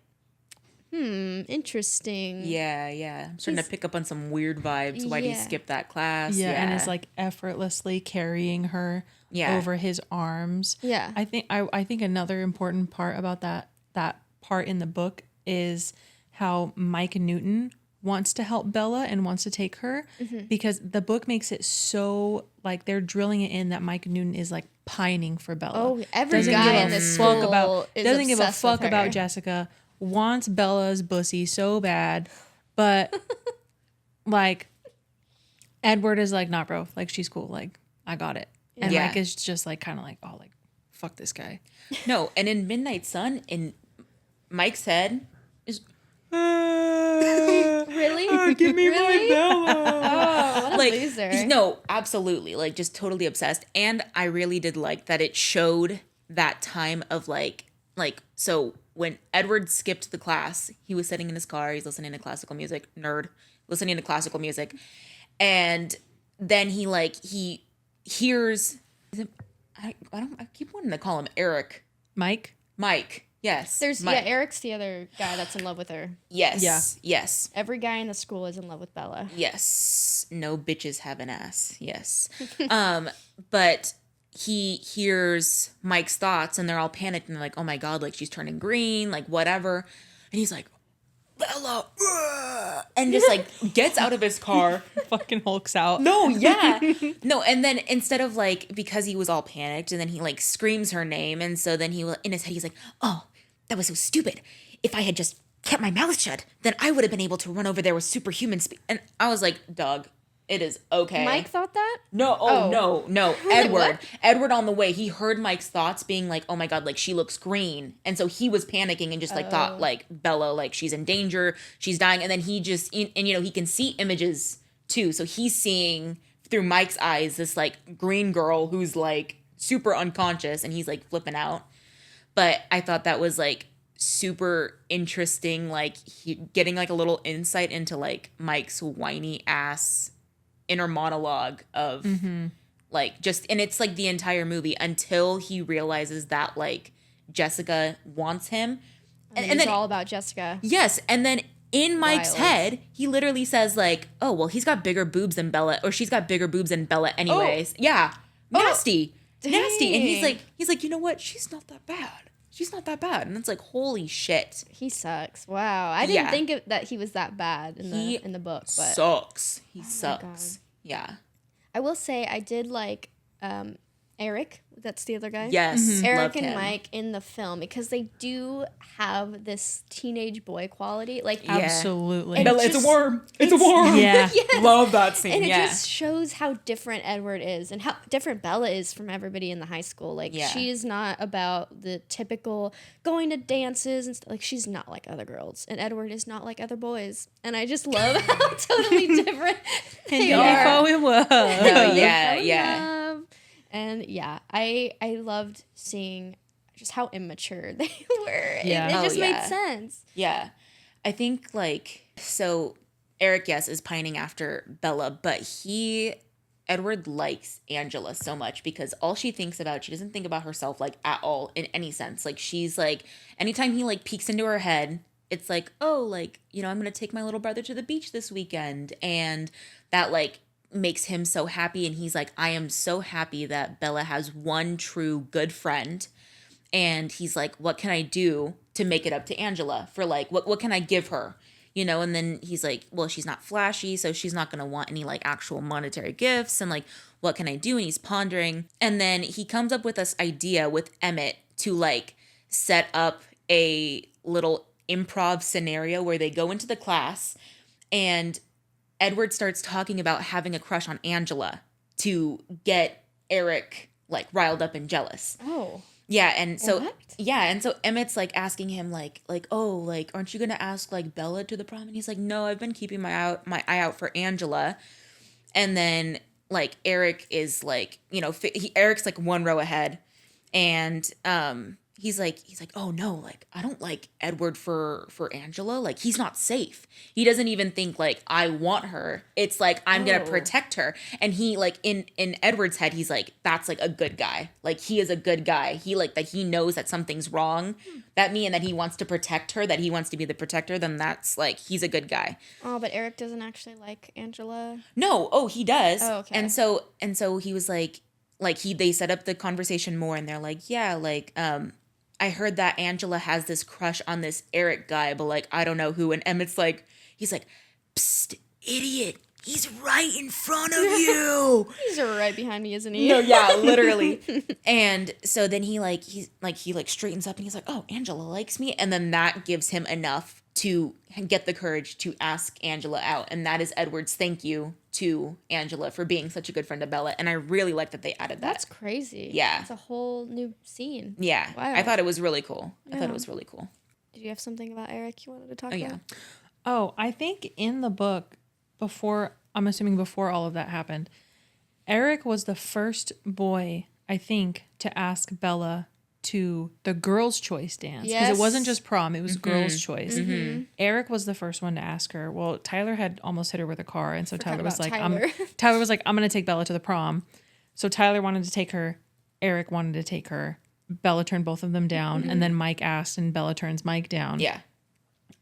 interesting. Yeah. I'm starting to pick up on some weird vibes. Why did he skip that class? Yeah, and is like effortlessly carrying her over his arms. Yeah. I think another important part about that part in the book is how Mike Newton wants to help Bella and wants to take her, because the book makes it so like they're drilling it in that Mike Newton is like pining for Bella. Oh, every guy in this school doesn't give a fuck about Jessica, wants Bella's pussy so bad, but like Edward is like, nah, bro, like she's cool, like I got it, and Mike is just like kind of like, oh, like fuck this guy. No, and in Midnight Sun, in Mike's head is Really? give me Really? my Bella. Oh, what a Like, loser. no, absolutely. Like, just totally obsessed. And I really did like that it showed that time of so when Edward skipped the class, he was sitting in his car, he's listening to classical music, nerd, listening to classical music. And then he hears, I keep wanting to call him Eric. Mike? Mike. Yes. There's Mike. Eric's the other guy that's in love with her. Yes. Yeah. Yes. Every guy in the school is in love with Bella. Yes. No bitches have an ass. Yes. But he hears Mike's thoughts and they're all panicked and they're like, oh my God, like she's turning green, like whatever. And he's like, Bella, and just like gets out of his car. Fucking hulks out. No, yeah. No, and then instead of like, because he was all panicked and then he like screams her name. And so then in his head, he's like, oh, that was so stupid. If I had just kept my mouth shut, then I would have been able to run over there with superhuman speed. And I was like, Doug, it is okay. Mike thought that? No, no. Like, Edward. what? Edward on the way, he heard Mike's thoughts being like, oh my God, like she looks green. And so he was panicking and just like thought like Bella, like she's in danger, she's dying. And then he just, and you know, he can see images too. So he's seeing through Mike's eyes this like green girl who's like super unconscious and he's like flipping out. But I thought that was like super interesting, like getting like a little insight into like Mike's whiny ass inner monologue of like just, and it's like the entire movie until he realizes that like Jessica wants him. And then it's all about Jessica. yes, and then in Mike's Wild. head, he literally says like, oh, well, he's got bigger boobs than Bella, or she's got bigger boobs than Bella anyways. Yeah. Nasty. Nasty. And he's like, you know what? She's not that bad. She's not that bad. And it's like, holy shit. He sucks. Wow. I didn't Yeah. think that he was that bad in the book, but Sucks. He God. sucks. Yeah. I will say I did like Eric. That's the other guy. Yes. Eric loved and him. Mike in the film because they do have this teenage boy quality. Like Yeah. Absolutely. And Bella, it's just- a worm. It's a worm. Yeah. Yes. Love that scene. And it yeah. just shows how different Edward is and how different Bella is from everybody in the high school. Like, Yeah. she is not about the typical going to dances and stuff. Like, she's not like other girls. And Edward is not like other boys. And I just love how totally different they And are. fall in love. No, They yeah, fell in yeah. love. And yeah, I loved seeing just how immature they were. Yeah. It Oh, just yeah. made sense. Yeah. I think like, so Eric, yes, is pining after Bella, but Edward likes Angela so much because all she thinks about, she doesn't think about herself like at all in any sense. Like she's like, anytime he like peeks into her head, it's like, oh, like, you know, I'm going to take my little brother to the beach this weekend. And that like makes him so happy. And he's like, I am so happy that Bella has one true good friend. And he's like, what can I do to make it up to Angela for like, what can I give her? You know, and then he's like, well, she's not flashy, so she's not going to want any like actual monetary gifts. And like, what can I do? And he's pondering. And then he comes up with this idea with Emmett to like set up a little improv scenario where they go into the class and Edward starts talking about having a crush on Angela to get Eric like riled up and jealous. Oh. Yeah, and so What? and so Emmett's like asking him like oh, like aren't you gonna ask like Bella to the prom? And he's like, no, I've been keeping my eye out for Angela. And then like Eric is like, you know, Eric's like one row ahead, and he's like, oh no, like I don't like Edward for Angela. Like he's not safe. He doesn't even think like I want her. It's like I'm gonna protect her. And he like in Edward's head, he's like, that's like a good guy. Like he is a good guy. He like that he knows that something's wrong. That and that he wants to protect her, that he wants to be the protector, then that's like he's a good guy. Oh, but Eric doesn't actually like Angela. No, he does. Oh, okay. And so he was like they set up the conversation more and they're like, yeah, like I heard that Angela has this crush on this Eric guy, but like I don't know who. And Emmett's like, he's like, psst, idiot, he's right in front of you. He's right behind me, isn't he? No, yeah, literally. And so then he straightens up and he's like, oh, Angela likes me. And then that gives him enough to get the courage to ask Angela out. And that is Edward's thank you to Angela for being such a good friend to Bella. And I really like that they added that. That's crazy. Yeah. It's a whole new scene. Yeah. Wow. I thought it was really cool. Yeah. I thought it was really cool. Did you have something about Eric you wanted to talk about? Yeah. Oh, I think in the book, I'm assuming before all of that happened, Eric was the first boy, I think, to ask Bella to the girls' choice dance. Because it wasn't just prom, it was girls' choice. Eric was the first one to ask her. Well, Tyler had almost hit her with a car, and so Tyler was like, Tyler was like, I'm going to take Bella to the prom. So Tyler wanted to take her. Eric wanted to take her. Bella turned both of them down, and then Mike asked, and Bella turns Mike down. Yeah.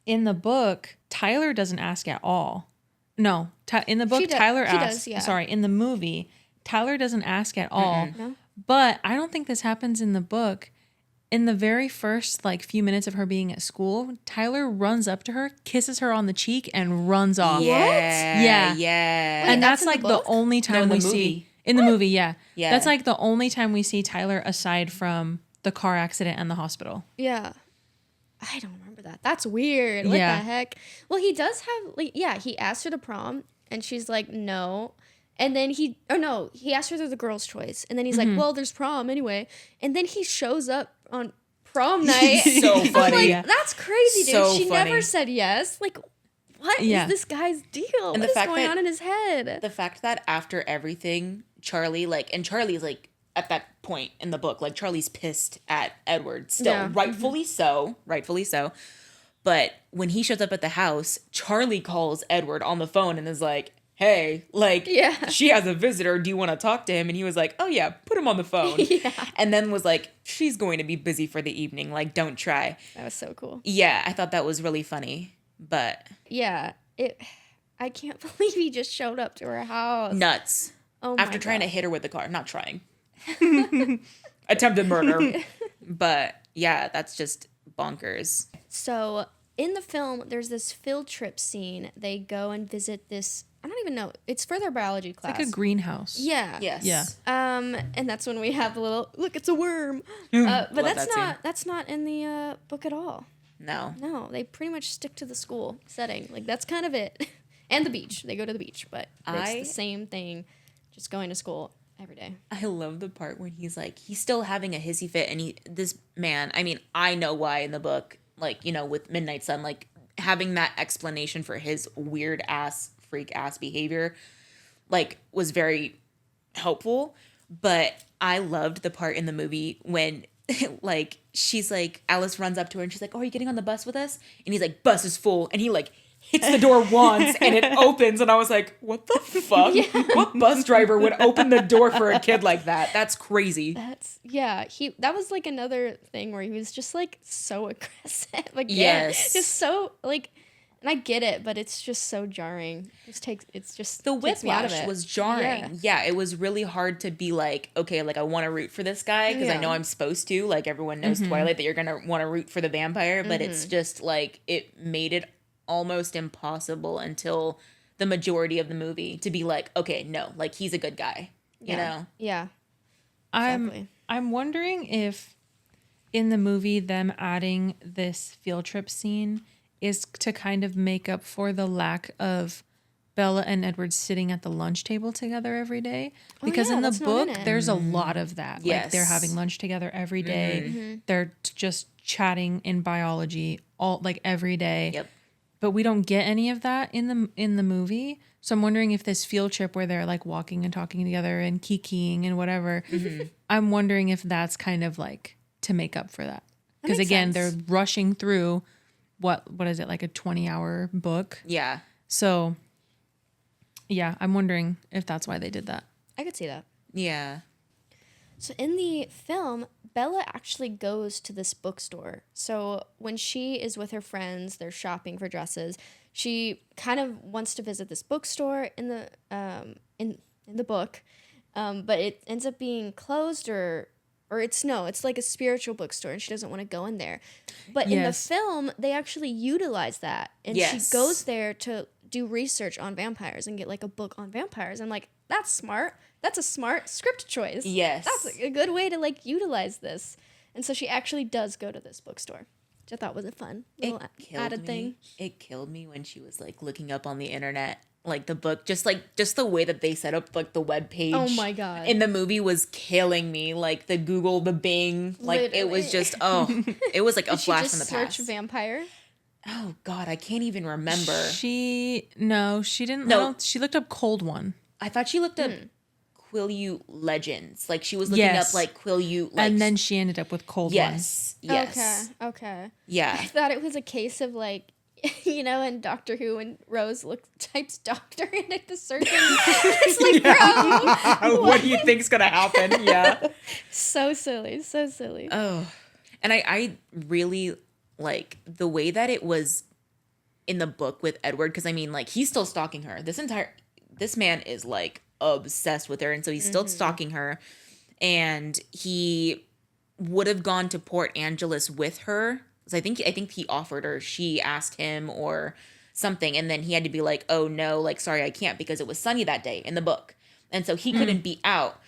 In the book, Tyler doesn't ask at all. No, in the book, Tyler asks. Sorry, in the movie, Tyler doesn't ask at all. No? But I don't think this happens in the book. In the very first few minutes of her being at school, Tyler runs up to her, kisses her on the cheek, and runs off. Yeah. Wait, and that's the only time we see in the movie. Yeah, that's the only time we see Tyler aside from the car accident and the hospital. Yeah. I don't remember that. That's weird. What the heck? Well, he does have, he asked her to prom, and she's like, no. And then he asked her to the girls' choice. And then he's like, well, there's prom anyway. And then he shows up on prom night. So funny. I'm like, that's crazy, dude. So she funny. never said yes. Like, what is this guy's deal? And what is going on in his head? The fact that after everything, Charlie's at that point in the book, Charlie's pissed at Edward still, rightfully so. But when he shows up at the house, Charlie calls Edward on the phone and is like, hey, she has a visitor. Do you want to talk to him? And he was like, oh yeah, put him on the phone. And then was like, she's going to be busy for the evening. Don't try. That was so cool. Yeah, I thought that was really funny. But yeah, I can't believe he just showed up to her house. Nuts. Oh After trying to hit her with the car. Not trying. Attempted murder. But yeah, that's just bonkers. So in the film, there's this field trip scene. They go and visit this, I don't even know, it's for their biology class. It's like a greenhouse. Yeah. Yes. Yeah. And that's when we have the little, look, it's a worm. But that's not in the book at all. No, they pretty much stick to the school setting. That's kind of it. And the beach. They go to the beach, but it's the same thing, just going to school every day. I love the part when he's still having a hissy fit, and this man, I know why in the book, with Midnight Sun, having that explanation for his weird ass, freak ass behavior, was very helpful. But I loved the part in the movie when she's Alice runs up to her and she's like, oh, are you getting on the bus with us? And he's like, bus is full. And he hits the door once and it opens. And I was like, what the fuck? What bus driver would open the door for a kid like that? That's crazy. That was another thing where he was just so aggressive. Yes. Just so and I get it, but it's just so jarring. The whiplash was jarring. Yeah, it was really hard to be okay, I want to root for this guy because I know I'm supposed to. Everyone knows Twilight that you're going to want to root for the vampire, but it's just it made it almost impossible until the majority of the movie to be okay, no, he's a good guy, you know? Yeah. Exactly. I'm wondering if in the movie them adding this field trip scene is to kind of make up for the lack of Bella and Edward sitting at the lunch table together every day. Because in the book, there's a lot of that. Yes. They're having lunch together every day. Mm-hmm. They're just chatting in biology all every day. Yep. But we don't get any of that in the movie. So I'm wondering if this field trip where they're walking and talking together and kikiing and whatever, I'm wondering if that's kind of to make up for that. Because again, they're rushing through what is it, a 20-hour book? Yeah. So yeah, I'm wondering if that's why they did that. I could see that. Yeah. So in the film, Bella actually goes to this bookstore. So when she is with her friends, they're shopping for dresses. She kind of wants to visit this bookstore in the book, but it ends up being closed or it's a spiritual bookstore and she doesn't want to go in there. But in the film, they actually utilize that, and she goes there to do research on vampires and get a book on vampires. I'm like, that's smart. That's a smart script choice. Yes. That's a good way to utilize this. And so she actually does go to this bookstore. which I thought was a fun little added thing. It killed me when she was like looking up on the internet, like the book, just the way that they set up like the web page. Oh my God. In the movie was killing me. Like the Google, the Bing, like Literally. it was just it was like a flash from the past. Search vampire. Oh God, I can't even remember. She didn't. No, she looked up cold one. I thought she looked up Quileute legends. Like she was looking up like Quileute, like, and then she ended up with cold one. Yes. Okay. Yeah. I thought it was a case of like, you know, in Doctor Who, when Rose types doctor in at the search. It's like, bro, what do you think's gonna happen? Yeah. So silly. Oh, and I really like the way that it was in the book with Edward, because I mean, like, he's still stalking her. This man is like obsessed with her, and so he's still stalking her, and he would have gone to Port Angeles with her. So I think he offered her. She asked him or something, and then he had to be like, "Oh no, like sorry, I can't," because it was sunny that day in the book, and so he couldn't be out,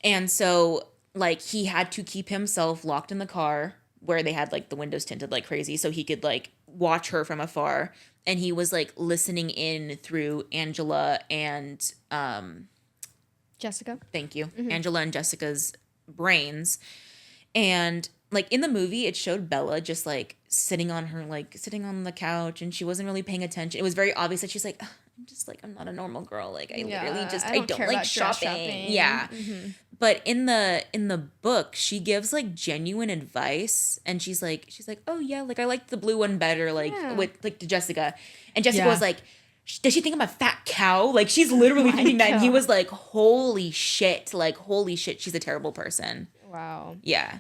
and so like he had to keep himself locked in the car where they had like the windows tinted like crazy, so he could like watch her from afar, and he was like listening in through Angela and Jessica. Thank you, Angela and Jessica's brains, and. Like, in the movie, it showed Bella just, like, sitting on the couch, and she wasn't really paying attention. It was very obvious that she's like, I'm not a normal girl. Like, I literally just, I don't like shopping. Yeah. Mm-hmm. But in the book, she gives, like, genuine advice, and she's like, oh, yeah, like, I like the blue one better, like, with, like, to Jessica. And Jessica was like, does she think I'm a fat cow? Like, she's literally thinking that. And he was like, holy shit, she's a terrible person. Wow. Yeah.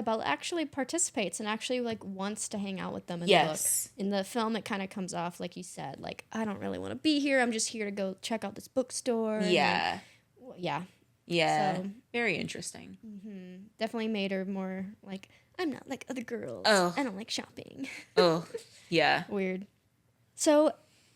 Bella actually participates and actually like wants to hang out with them in the book. In the film, it kind of comes off like you said, like, I don't really want to be here. I'm just here to go check out this bookstore. Yeah. Yeah. So, very interesting. Definitely made her more like, I'm not like other girls. Oh. I don't like shopping. Oh, yeah. Weird. So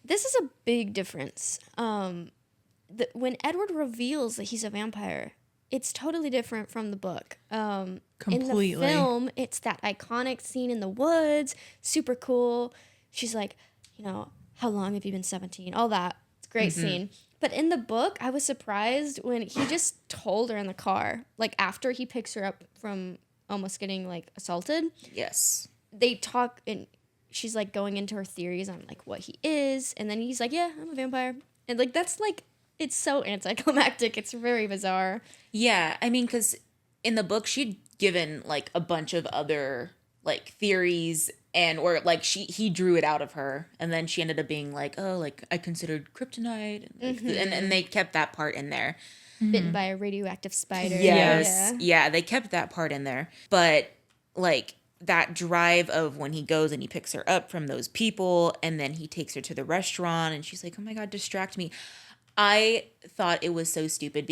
this is a big difference. When Edward reveals that he's a vampire, it's totally different from the book. Completely. In the film, it's that iconic scene in the woods, super cool. She's like, you know, how long have you been 17? All that. It's a great scene. But in the book, I was surprised when he just told her in the car, like after he picks her up from almost getting like assaulted. Yes. They talk and she's like going into her theories on like what he is. And then he's like, yeah, I'm a vampire. And like, that's like, it's so anticlimactic. It's very bizarre. Yeah, I mean, because in the book, she'd given, like, a bunch of other, like, theories, or, like, he drew it out of her, and then she ended up being like, oh, like, I considered kryptonite, and, like, and they kept that part in there. Bitten by a radioactive spider. Yes. Yeah, they kept that part in there. But, like, that drive of when he goes and he picks her up from those people, and then he takes her to the restaurant, and she's like, oh, my God, distract me. I thought it was so stupid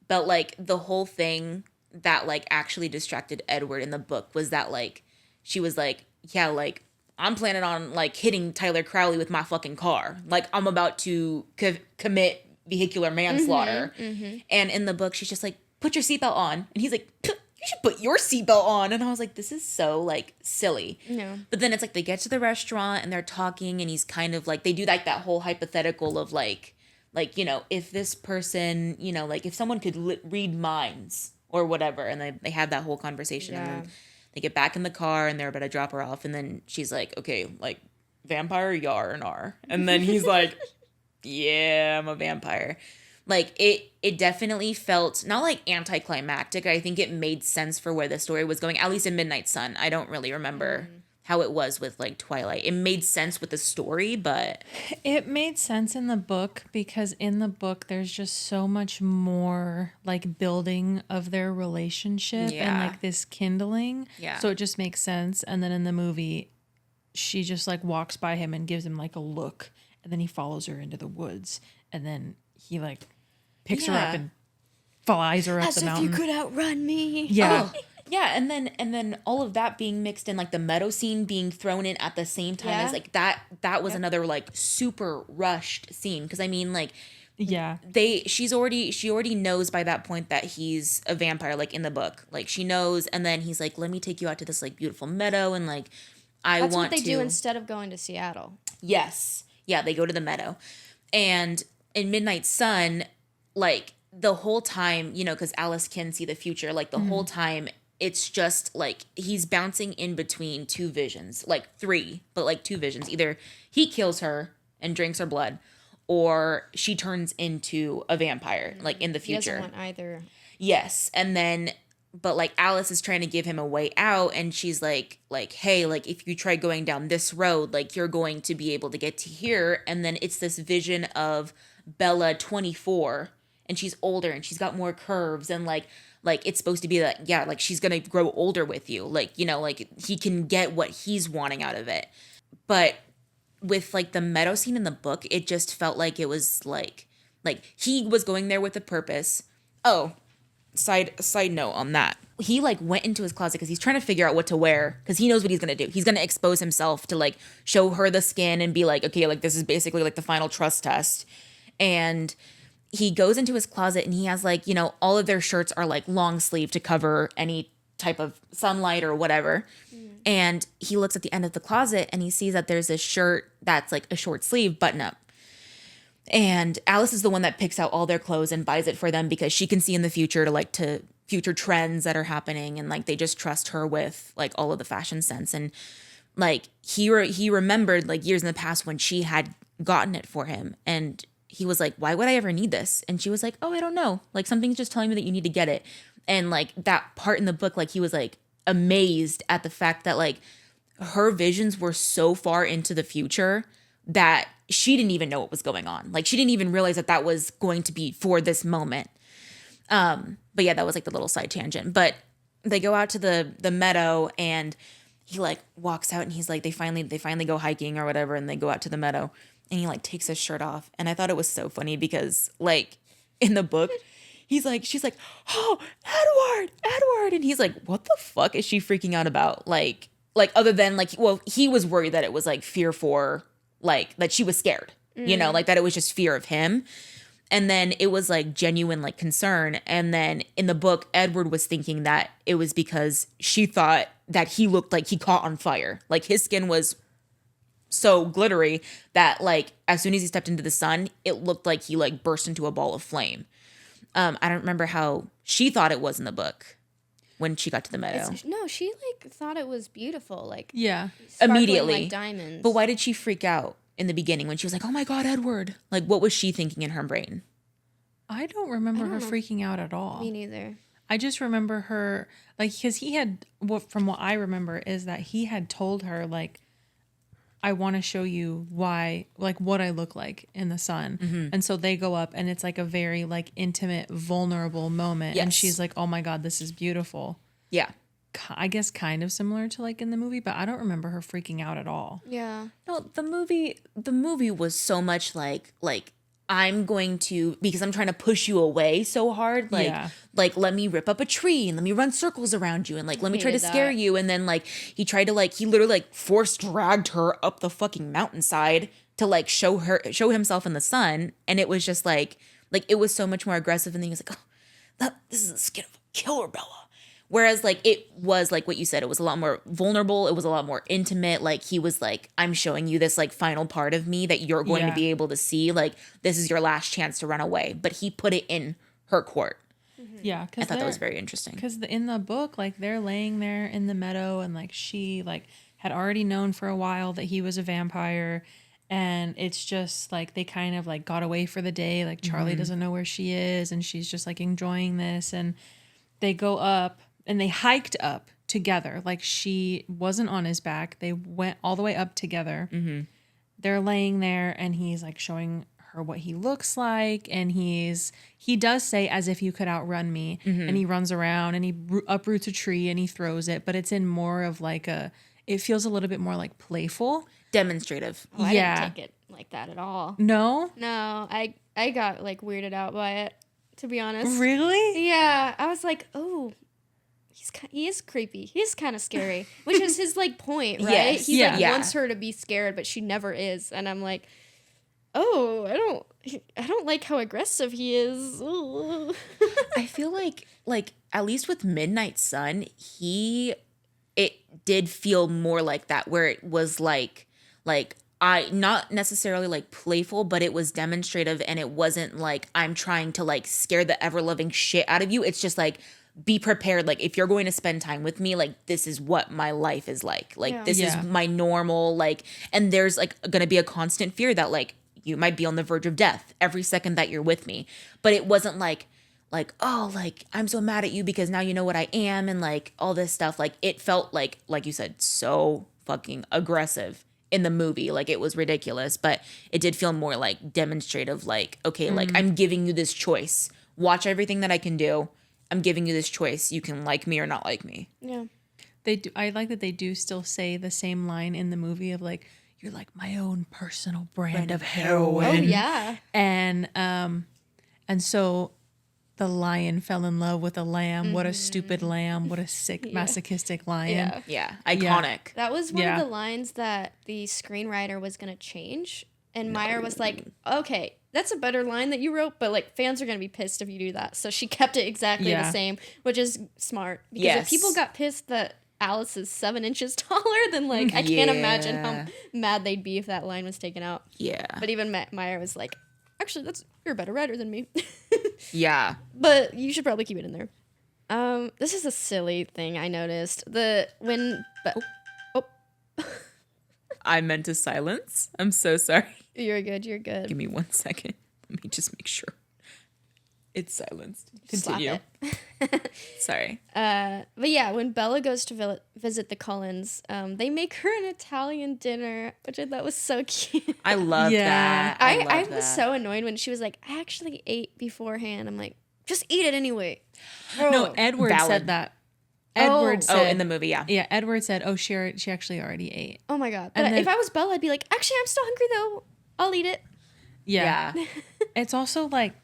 but like the whole thing that like actually distracted Edward in the book was that like she was like, yeah, like I'm planning on like hitting Tyler Crowley with my fucking car. Like I'm about to commit vehicular manslaughter. And in the book, she's just like, put your seatbelt on. And he's like, you should put your seatbelt on. And I was like, this is so like silly. No. But then it's like they get to the restaurant and they're talking and he's kind of like, they do like that whole hypothetical of like, you know, if this person, you know, like if someone could read minds or whatever, and they have that whole conversation, and then they get back in the car and they're about to drop her off, and then she's like, okay, like vampire, yar and r, and then he's like, yeah, I'm a vampire. Like it definitely felt not like anticlimactic. I think it made sense for where the story was going, at least in Midnight Sun. I don't really remember how it was with like Twilight. It made sense with the story, but it made sense in the book because in the book there's just so much more like building of their relationship and like this kindling. Yeah. So it just makes sense. And then in the movie, she just like walks by him and gives him like a look, and then he follows her into the woods, and then he like picks her up and flies her up the mountain. As if you could outrun me. Yeah. Oh. Yeah, and then all of that being mixed in, like the meadow scene being thrown in at the same time as like that was another like super rushed scene, because I mean like Yeah. She already knows by that point that he's a vampire, like in the book. Like she knows, and then he's like, let me take you out to this like beautiful meadow, and like That's what they do instead of going to Seattle. Yes. Yeah, they go to the meadow. And in Midnight Sun, like the whole time, you know, because Alice can see the future, like the whole time, it's just like he's bouncing in between two visions, like three, but like two visions. Either he kills her and drinks her blood, or she turns into a vampire, like in the future. He doesn't want either. Yes. And then, but like Alice is trying to give him a way out, and she's like, hey, like if you try going down this road, like you're going to be able to get to here. And then it's this vision of Bella 24, and she's older and she's got more curves, and like it's supposed to be like, yeah, like she's gonna grow older with you, like, you know, like he can get what he's wanting out of it. But with like the meadow scene in the book, it just felt like it was like he was going there with a purpose. Oh, side note on that, he like went into his closet because he's trying to figure out what to wear, because he knows what he's gonna do. He's gonna expose himself to like show her the skin and be like, okay, like this is basically like the final trust test. And he goes into his closet and he has like, you know, all of their shirts are like long sleeve to cover any type of sunlight or whatever. And he looks at the end of the closet and he sees that there's this shirt that's like a short sleeve button up. And Alice is the one that picks out all their clothes and buys it for them because she can see in the future to future trends that are happening, and like they just trust her with like all of the fashion sense. And like he remembered like years in the past when she had gotten it for him, and he was like, why would I ever need this? And she was like, oh, I don't know, like something's just telling me that you need to get it. And like that part in the book, like he was like amazed at the fact that like her visions were so far into the future that she didn't even know what was going on. Like she didn't even realize that that was going to be for this moment. But yeah, that was like the little side tangent. But they go out to the meadow, and he like walks out, and he's like, they finally go hiking or whatever, and they go out to the meadow, and he like takes his shirt off. And I thought it was so funny because like in the book, she's like, oh, Edward. And he's like, what the fuck is she freaking out about? Like other than like, well, he was worried that it was like fear for like that she was scared, you know, like that it was just fear of him. And then it was like genuine like concern. And then in the book, Edward was thinking that it was because she thought that he looked like he caught on fire. Like his skin was so glittery that like as soon as he stepped into the sun, it looked like he like burst into a ball of flame. I don't remember how she thought it was in the book when she got to the meadow. No, she like thought it was beautiful, like Yeah. Immediately. like diamonds. But why did she freak out in the beginning when she was like, oh my God, Edward? Like what was she thinking in her brain? I don't remember her freaking out at all. Me neither. I just remember her, like, because he had, from what I remember, is that he had told her, like, I want to show you why, like, what I look like in the sun. Mm-hmm. And so they go up, and it's like a very, like, intimate, vulnerable moment. Yes. And she's like, oh my God, this is beautiful. Yeah. I guess kind of similar to, like, in the movie, but I don't remember her freaking out at all. Yeah. No, the movie was so much like, I'm going to, because I'm trying to push you away so hard, like let me rip up a tree and let me run circles around you and like let me try to scare you. And then like he tried to like, he literally like force dragged her up the fucking mountainside to like show himself in the sun. And it was just like it was so much more aggressive. And then he was like, oh, this is the skin of a killer, Bella. Whereas like it was like what you said, it was a lot more vulnerable. It was a lot more intimate. Like he was like, I'm showing you this like final part of me that you're going to be able to see. Like this is your last chance to run away. But he put it in her court. Mm-hmm. Yeah. I thought that was very interesting. Because in the book, like they're laying there in the meadow, and like she like had already known for a while that he was a vampire. And it's just like they kind of like got away for the day. Like Charlie doesn't know where she is, and she's just like enjoying this. And they go up. And they hiked up together. Like she wasn't on his back. They went all the way up together. Mm-hmm. They're laying there, and he's like showing her what he looks like. And he does say, as if you could outrun me. Mm-hmm. And he runs around and he uproots a tree and he throws it. But it's in more of like it feels a little bit more like playful. Demonstrative. Oh, I didn't take it like that at all. No? No, I got like weirded out by it, to be honest. Really? Yeah. I was like, oh, he is creepy. He's kind of scary, which is his like point, right? Yes. He like wants her to be scared, but she never is. And I'm like, oh, I don't like how aggressive he is. I feel like at least with Midnight Sun, it did feel more like that, where it was like I not necessarily like playful, but it was demonstrative, and it wasn't like I'm trying to like scare the ever loving shit out of you. It's just like, be prepared. Like, if you're going to spend time with me, like, this is what my life is like. Like, this is my normal, like, and there's like going to be a constant fear that like you might be on the verge of death every second that you're with me. But it wasn't like, oh, like, I'm so mad at you because now you know what I am, and like all this stuff. Like, it felt like you said, so fucking aggressive in the movie. Like, it was ridiculous, but it did feel more like demonstrative, like, okay, like, I'm giving you this choice. Watch everything that I can do. I'm giving you this choice. You can like me or not like me. Yeah. They do. I like that they do still say the same line in the movie of like, you're like my own personal brand of heroin. Oh yeah. And so the lion fell in love with a lamb. What a stupid lamb. What a sick masochistic lion. Yeah. Iconic. That was one of the lines that the screenwriter was going to change. And Meyer was like, okay, that's a better line that you wrote, but like fans are going to be pissed if you do that. So she kept it exactly the same, which is smart. Because if people got pissed that Alice is 7 inches taller, then like I can't imagine how mad they'd be if that line was taken out. Yeah. But even Meyer was like, actually, you're a better writer than me. Yeah. But you should probably keep it in there. This is a silly thing I noticed. I meant to silence. I'm so sorry. You're good. Give me 1 second. Let me just make sure it's silenced. Continue. Sorry. But yeah, when Bella goes to visit the Cullens, they make her an Italian dinner, which I thought was so cute. I love that. I was so annoyed when she was like, I actually ate beforehand. I'm like, just eat it anyway. Bro. No, Edward said that. Edward said, in the movie, yeah. Yeah, Edward said, oh, she actually already ate. Oh my God. But if I was Bella, I'd be like, actually, I'm still hungry though. I'll eat it. Yeah. It's also like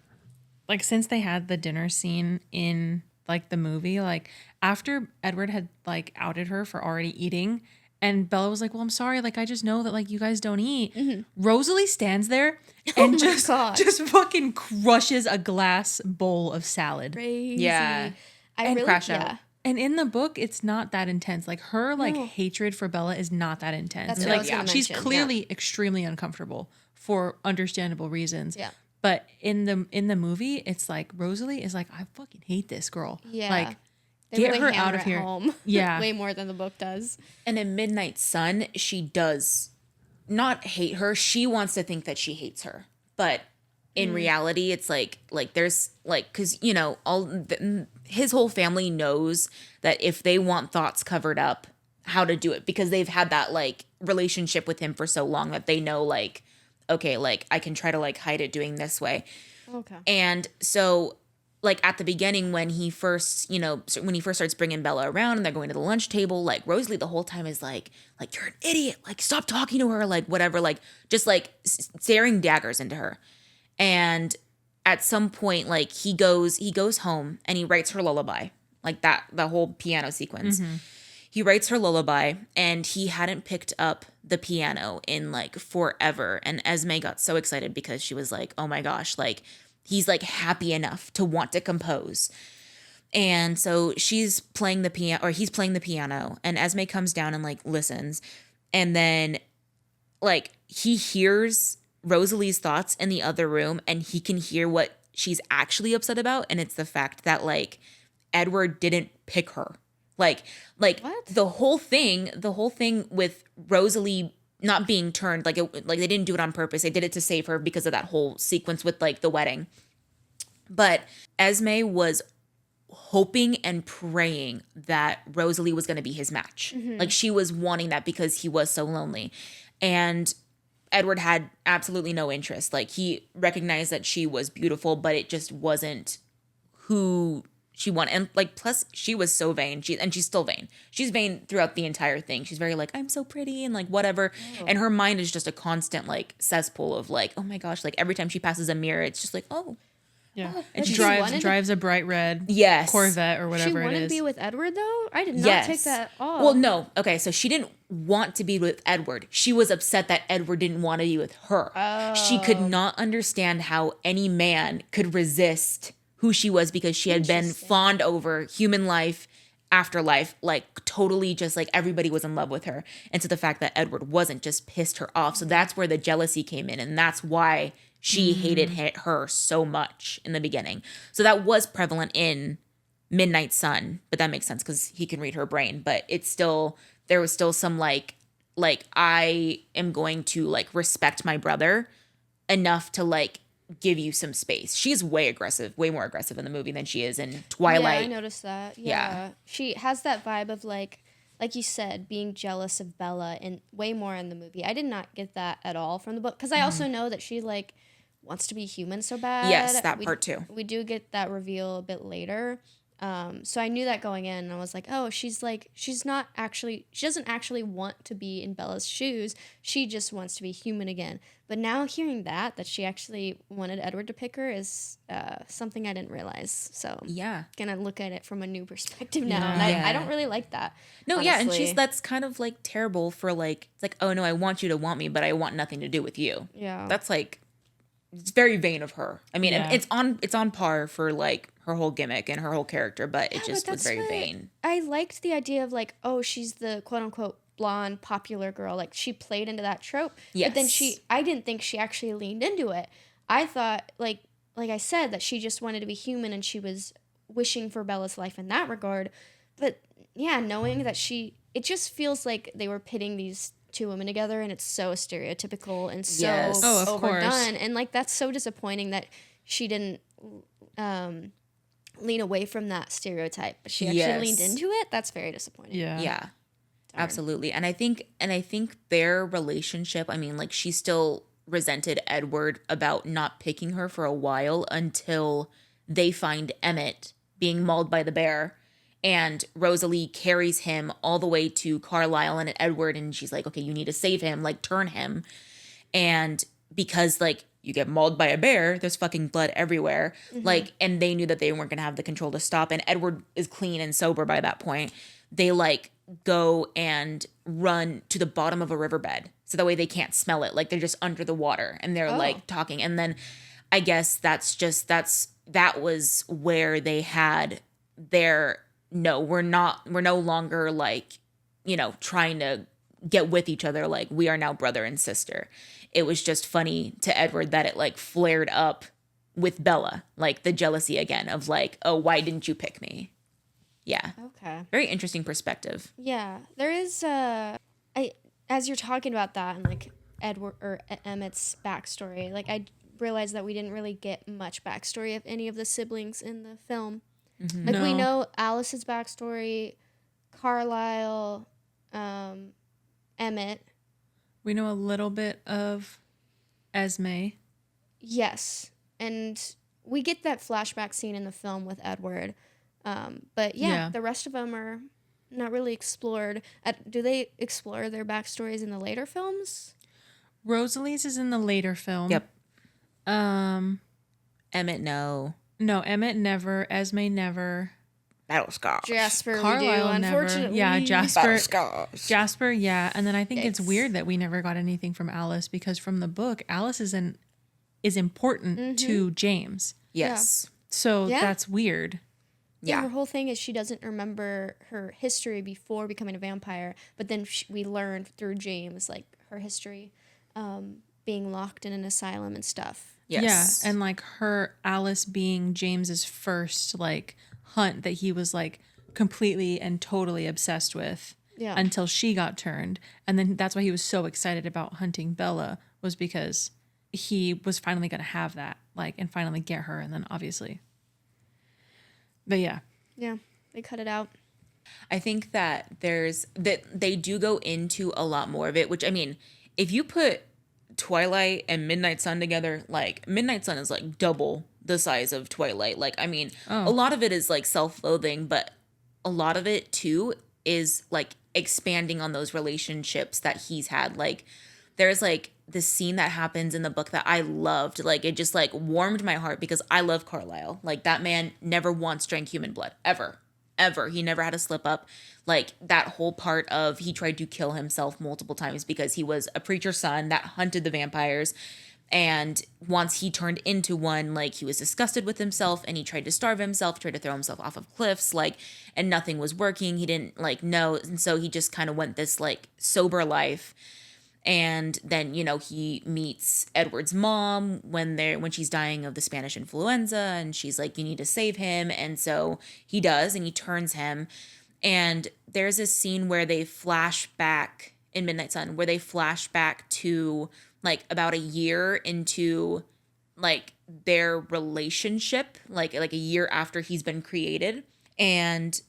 since they had the dinner scene in like the movie, like after Edward had like outed her for already eating, and Bella was like, well, I'm sorry. Like, I just know that like you guys don't eat. Mm-hmm. Rosalie stands there and just fucking crushes a glass bowl of salad. Crazy. Yeah. And crash out. And in the book, it's not that intense. Like her hatred for Bella is not that intense. That's what I was gonna she's mention. clearly extremely uncomfortable for understandable reasons. Yeah. But in the movie, it's like Rosalie is like, I fucking hate this girl. Yeah. Like, they get really her out of here. Home. Yeah. Way more than the book does. And in Midnight Sun, she does not hate her. She wants to think that she hates her. But in reality, it's like there's like, because, you know, his whole family knows that if they want thoughts covered up, how to do it, because they've had that like relationship with him for so long that they know like, okay, like I can try to like hide it doing this way. Okay. And so like at the beginning when he first starts bringing Bella around and they're going to the lunch table, like Rosalie the whole time is like you're an idiot, like stop talking to her, like whatever, like just like staring daggers into her. And at some point, like he goes home and he writes her lullaby, like that, the whole piano sequence. Mm-hmm. He writes her lullaby and he hadn't picked up the piano in like forever. And Esme got so excited because she was like, oh my gosh, like he's like happy enough to want to compose. And so he's playing the piano and Esme comes down and like listens. And then like he hears Rosalie's thoughts in the other room and he can hear what she's actually upset about. And it's the fact that like Edward didn't pick her. Like what? the whole thing with Rosalie not being turned, like they didn't do it on purpose. They did it to save her because of that whole sequence with like the wedding. But Esme was hoping and praying that Rosalie was going to be his match. Mm-hmm. Like she was wanting that because he was so lonely. And Edward had absolutely no interest. Like he recognized that she was beautiful, but it just wasn't who she wanted. And like, plus she was so vain. She's still vain. She's vain throughout the entire thing. She's very like, I'm so pretty and like whatever. Oh. And her mind is just a constant like cesspool of like, oh my gosh, like every time she passes a mirror, it's just like, oh. Yeah. And she drives a bright red yes. Corvette or whatever it is. She wanted to be with Edward though? I did not take that off. Well, no. Okay, so she didn't want to be with Edward. She was upset that Edward didn't want to be with her. She could not understand how any man could resist who she was because she had been fawned over human life, afterlife, like totally just like everybody was in love with her. And so the fact that Edward wasn't just pissed her off. So that's where the jealousy came in. And that's why she hated her so much in the beginning. So that was prevalent in Midnight Sun, but that makes sense because he can read her brain. But it's still, there was still some like I am going to like respect my brother enough to like give you some space. She's way more aggressive in the movie than she is in Twilight. Yeah, I noticed that. Yeah. She has that vibe of like you said, being jealous of Bella and way more in the movie. I did not get that at all from the book because I also know that she like wants to be human so bad. Yes, that part too. We do get that reveal a bit later. So I knew that going in, and I was like, oh, she doesn't actually want to be in Bella's shoes. She just wants to be human again. But now hearing that she actually wanted Edward to pick her is something I didn't realize. So yeah, gonna look at it from a new perspective now, and I don't really like that. No, honestly. and that's kind of like terrible for like, it's like, oh no, I want you to want me, but I want nothing to do with you. Yeah, that's like, it's very vain of her. I mean, it's on par for like her whole gimmick and her whole character, but it just was very vain. I liked the idea of like, oh, she's the quote unquote blonde popular girl. Like she played into that trope. Yes. But then I didn't think she actually leaned into it. I thought like I said, that she just wanted to be human and she was wishing for Bella's life in that regard. But yeah, knowing that it just feels like they were pitting these two women together, and it's so stereotypical and so overdone, and like that's so disappointing that she didn't lean away from that stereotype, but she actually leaned into it. That's very disappointing. Yeah, absolutely. And I think their relationship, I mean, like she still resented Edward about not picking her for a while until they find Emmett being mauled by the bear. And Rosalie carries him all the way to Carlisle and Edward, and she's like, okay, you need to save him, like turn him. And because like you get mauled by a bear, there's fucking blood everywhere. Like, and they knew that they weren't gonna have the control to stop. And Edward is clean and sober by that point. They like go and run to the bottom of a riverbed so that way they can't smell it. Like they're just under the water and they're like talking. And then I guess that was where they had their, no, we're no longer like, you know, trying to get with each other. Like we are now brother and sister. It was just funny to Edward that it like flared up with Bella, like the jealousy again of like, oh, why didn't you pick me? Yeah. Okay. Very interesting perspective. Yeah. There is as you're talking about that and like Edward or Emmett's backstory, like I realized that we didn't really get much backstory of any of the siblings in the film. Like we know Alice's backstory, Carlisle, Emmett. We know a little bit of Esme. Yes. And we get that flashback scene in the film with Edward. But the rest of them are not really explored. Do they explore their backstories in the later films? Rosalie's is in the later film. Yep. Emmett, no. No, Emmett never. Esme never. Battle scars. Jasper, Carlisle we do, unfortunately. Yeah, Jasper. Battle scars. Jasper, yeah. And then I think it's weird that we never got anything from Alice because from the book, Alice is important to James. Yes. So that's weird. Yeah, her whole thing is she doesn't remember her history before becoming a vampire, but then we learned through James, like, her history, being locked in an asylum and stuff. Yes. Yeah, and, like, her Alice being James's first, like, hunt that he was, like, completely and totally obsessed with until she got turned. And then that's why he was so excited about hunting Bella, was because he was finally going to have that, like, and finally get her, and then obviously... But yeah, they cut it out. I think that they do go into a lot more of it, which I mean, if you put Twilight and Midnight Sun together, like Midnight Sun is like double the size of Twilight. Like, I mean, a lot of it is like self-loathing, but a lot of it too is like expanding on those relationships that he's had. Like, there's like this scene that happens in the book that I loved. Like, it just like warmed my heart because I love Carlisle. Like, that man never once drank human blood, ever. ever. He never had a slip up. Like that whole part of he tried to kill himself multiple times because he was a preacher's son that hunted the vampires. And once he turned into one, like he was disgusted with himself and he tried to starve himself, tried to throw himself off of cliffs, like, and nothing was working. He didn't like know. And so he just kind of went this like sober life. And then, you know, he meets Edward's mom when she's dying of the Spanish influenza, and she's like, you need to save him. And so he does, and he turns him. And there's a scene where they flash back in Midnight Sun, where they flash back to like about a year into like their relationship, like a year after he's been created. And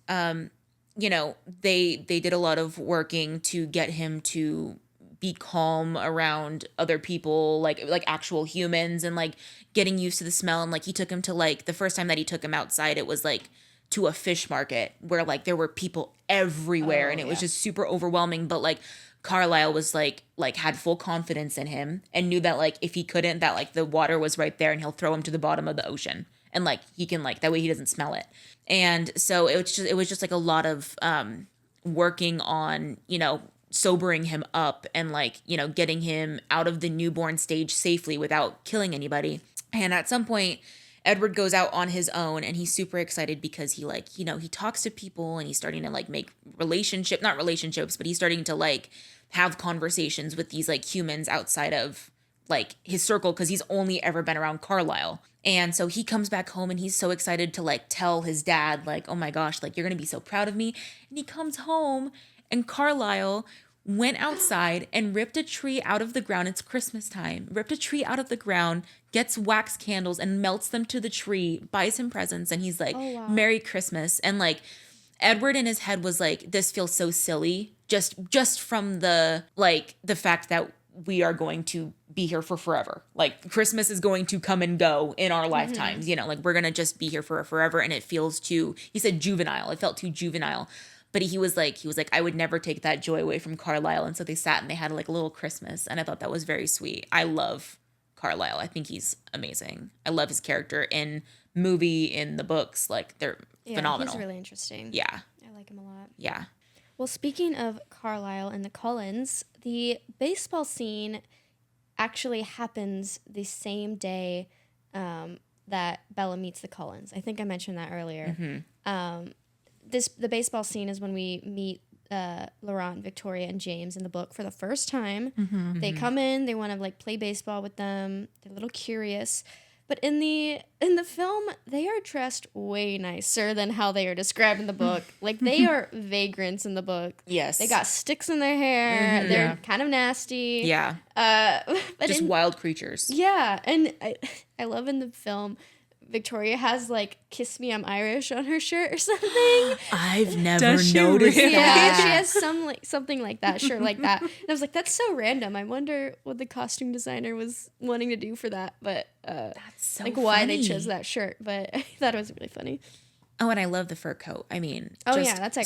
you know, they did a lot of working to get him to be calm around other people, like actual humans, and like getting used to the smell. And like he took him to like the first time that he took him outside, it was like to a fish market where like there were people everywhere, and it was just super overwhelming. But like Carlisle was like had full confidence in him and knew that like if he couldn't, that like the water was right there and he'll throw him to the bottom of the ocean, and like he can like that way he doesn't smell it. And so it was just like a lot of working on, you know, sobering him up and like, you know, getting him out of the newborn stage safely without killing anybody. And at some point Edward goes out on his own, and he's super excited because he like, you know, he talks to people and he's starting to like make not relationships, but he's starting to like have conversations with these like humans outside of like his circle, because he's only ever been around Carlisle. And so he comes back home and he's so excited to like tell his dad like, oh my gosh, like you're going to be so proud of me. And he comes home and Carlisle went outside and ripped a tree out of the ground. It's Christmas time. Ripped a tree out of the ground, gets wax candles and melts them to the tree, buys him presents. And he's like, oh, wow. Merry Christmas. And like Edward in his head was like, this feels so silly. Just from the fact that we are going to be here for forever. Like Christmas is going to come and go in our lifetimes, you know, like we're going to just be here for forever. And it feels too, he said juvenile. It felt too juvenile. But he was like, I would never take that joy away from Carlisle. And so they sat and they had like a little Christmas. And I thought that was very sweet. I love Carlisle. I think he's amazing. I love his character in movie, in the books. Like they're phenomenal. He's really interesting. Yeah. I like him a lot. Yeah. Well, speaking of Carlisle and the Cullens, the baseball scene actually happens the same day that Bella meets the Cullens. I think I mentioned that earlier. Mm-hmm. The baseball scene is when we meet Laurent, Victoria, and James in the book for the first time. Mm-hmm. They come in, they want to like play baseball with them. They're a little curious. But in the film, they are dressed way nicer than how they are described in the book. Like they are vagrants in the book. Yes. They got sticks in their hair. Mm-hmm. They're kind of nasty. Yeah. But just wild creatures. Yeah. And I love in the film, Victoria has like "Kiss Me, I'm Irish" on her shirt or something. I've never noticed that. Yeah, she has something like that, shirt like that. And I was like, that's so random. I wonder what the costume designer was wanting to do for that, but that's so like funny. why they chose that shirt. But I thought it was really funny. Oh, and I love the fur coat. I mean, that's iconic.